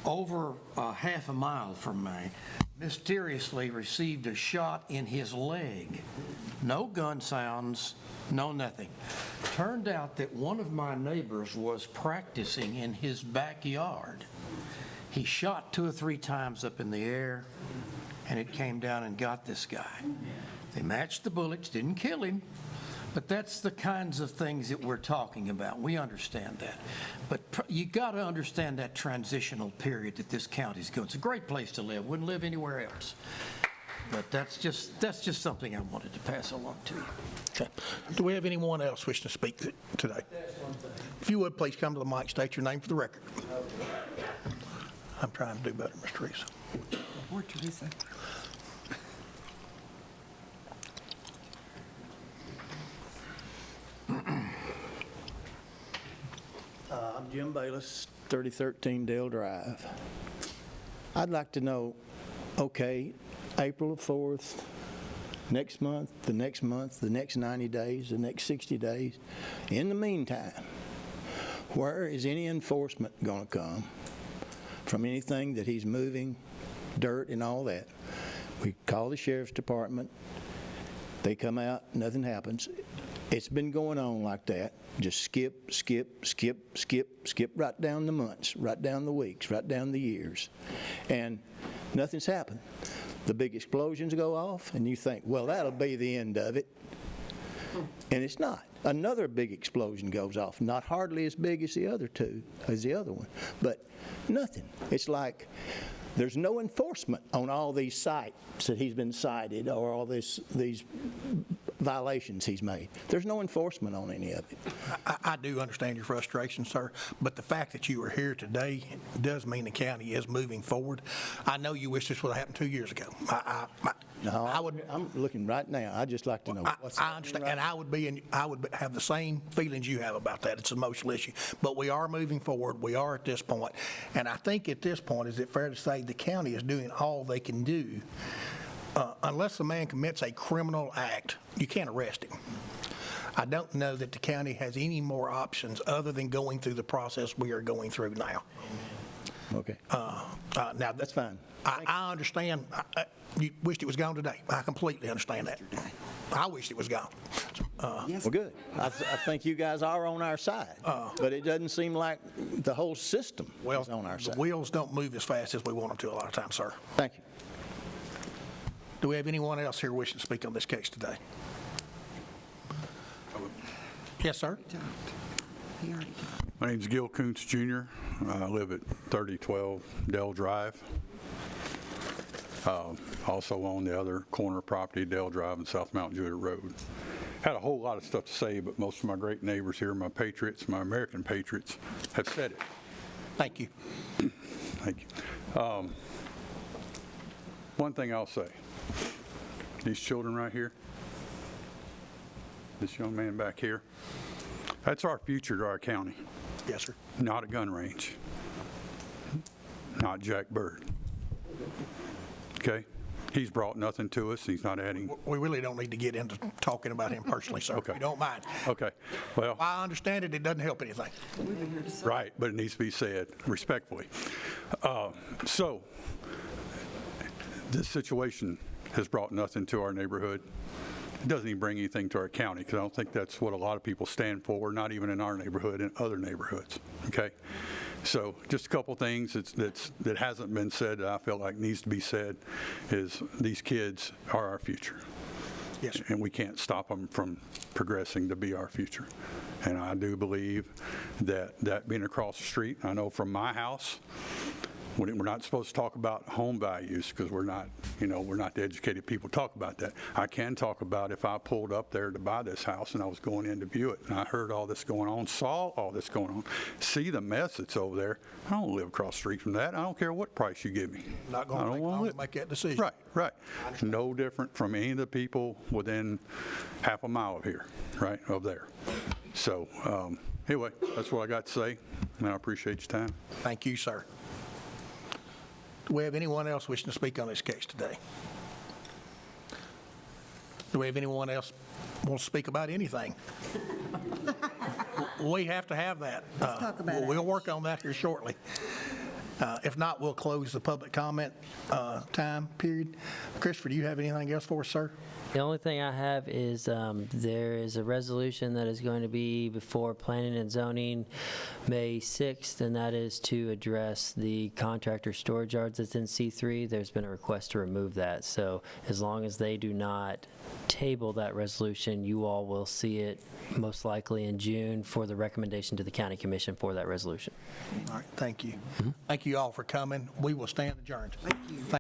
Speaker 6: over half a mile from me mysteriously received a shot in his leg. No gun sounds, no nothing. Turned out that one of my neighbors was practicing in his backyard. He shot 2 or 3 times up in the air, and it came down and got this guy. They matched the bullets, didn't kill him, but that's the kinds of things that we're talking about. We understand that. But you got to understand that transitional period that this county's going. It's a great place to live. Wouldn't live anywhere else. But that's just something I wanted to pass along to you.
Speaker 1: Okay. Do we have anyone else wishing to speak today? If you would, please come to the mic, state your name for the record. I'm trying to do better, Ms. Teresa.
Speaker 13: Poor Teresa.
Speaker 2: I'm Jim Bayless, 3013 Dale Drive. I'd like to know, okay, April the 4th, next month, the next 90 days, the next 60 days. In the meantime, where is any enforcement going to come from anything that he's moving, dirt and all that? We call the sheriff's department. They come out, nothing happens. It's been going on like that. Just skip right down the months, right down the weeks, right down the years. And nothing's happened. The big explosions go off, and you think, well, that'll be the end of it. And it's not. Another big explosion goes off, not hardly as big as the other one, but nothing. It's like there's no enforcement on all these sites that he's been cited or all these violations he's made. There's no enforcement on any of it.
Speaker 1: I do understand your frustration, sir, but the fact that you are here today does mean the county is moving forward. I know you wish this would have happened 2 years ago.
Speaker 2: I'm looking right now. I'd just like to know what's
Speaker 1: I understand, and I would have the same feelings you have about that. It's an emotional issue, but we are moving forward. We are at this point, and I think at this point, is it fair to say the county is doing all they can do? Unless the man commits a criminal act, you can't arrest him. I don't know that the county has any more options other than going through the process we are going through now.
Speaker 2: Okay.
Speaker 1: Now
Speaker 2: that's fine.
Speaker 1: I understand. You wished it was gone today. I completely understand that. I wished it was gone.
Speaker 2: Well, good. I think you guys are on our side, but it doesn't seem like the whole system is on our
Speaker 1: The
Speaker 2: side.
Speaker 1: wheels don't move as fast as we want them to a lot of times, sir.
Speaker 2: Thank you.
Speaker 1: Do we have anyone else here wishing to speak on this case today? Yes, sir.
Speaker 13: He already talked.
Speaker 5: My name's Gil Koontz Jr. I live at 3012 Dell Drive. Also own the other corner property, Dell Drive and South Mount Juliet Road. Had a whole lot of stuff to say, but most of my great neighbors here, my patriots, my American patriots, have said it.
Speaker 1: Thank you.
Speaker 5: Thank you. One thing I'll say, these children right here, this young man back here, that's our future to our county.
Speaker 1: Yes, sir.
Speaker 5: Not a gun range. Not Jack Bird. Okay? He's brought nothing to us. He's not adding.
Speaker 1: We really don't need to get into talking about him personally, sir, if you don't mind.
Speaker 5: Okay. Well,
Speaker 1: I understand it doesn't help anything.
Speaker 5: right, but it needs to be said respectfully. So, this situation has brought nothing to our neighborhood. It doesn't even bring anything to our county, because I don't think that's what a lot of people stand for, not even in our neighborhood, in other neighborhoods, okay? So just a couple things that hasn't been said that I feel like needs to be said is these kids are our future.
Speaker 1: Yes, sir.
Speaker 5: And we can't stop them from progressing to be our future. And I do believe that being across the street, I know from my house, we're not supposed to talk about home values because we're not the educated people talk about that. I can talk about if I pulled up there to buy this house and I was going in to view it and I heard all this going on, saw all this going on, see the mess that's over there. I don't live across the street from that. I don't care what price you give me.
Speaker 1: Not going to make that decision.
Speaker 5: Right. No different from any of the people within half a mile of here, right, over there. So anyway, that's what I got to say, and I appreciate your time.
Speaker 1: Thank you, sir. Do we have anyone else wishing to speak on this case today? Do we have anyone else want to speak about anything? We have to have that.
Speaker 13: Let's talk about it.
Speaker 1: We'll work on that here shortly. If not, we'll close the public comment time period. Christopher, do you have anything else for us, sir?
Speaker 3: The only thing I have is there is a resolution that is going to be before Planning and Zoning May 6th, and that is to address the contractor storage yards that's in C3. There's been a request to remove that. So as long as they do not table that resolution, you all will see it most likely in June for the recommendation to the County Commission for that resolution.
Speaker 1: All right, thank you. Thank you all for coming. We will stand adjourned. Thank you.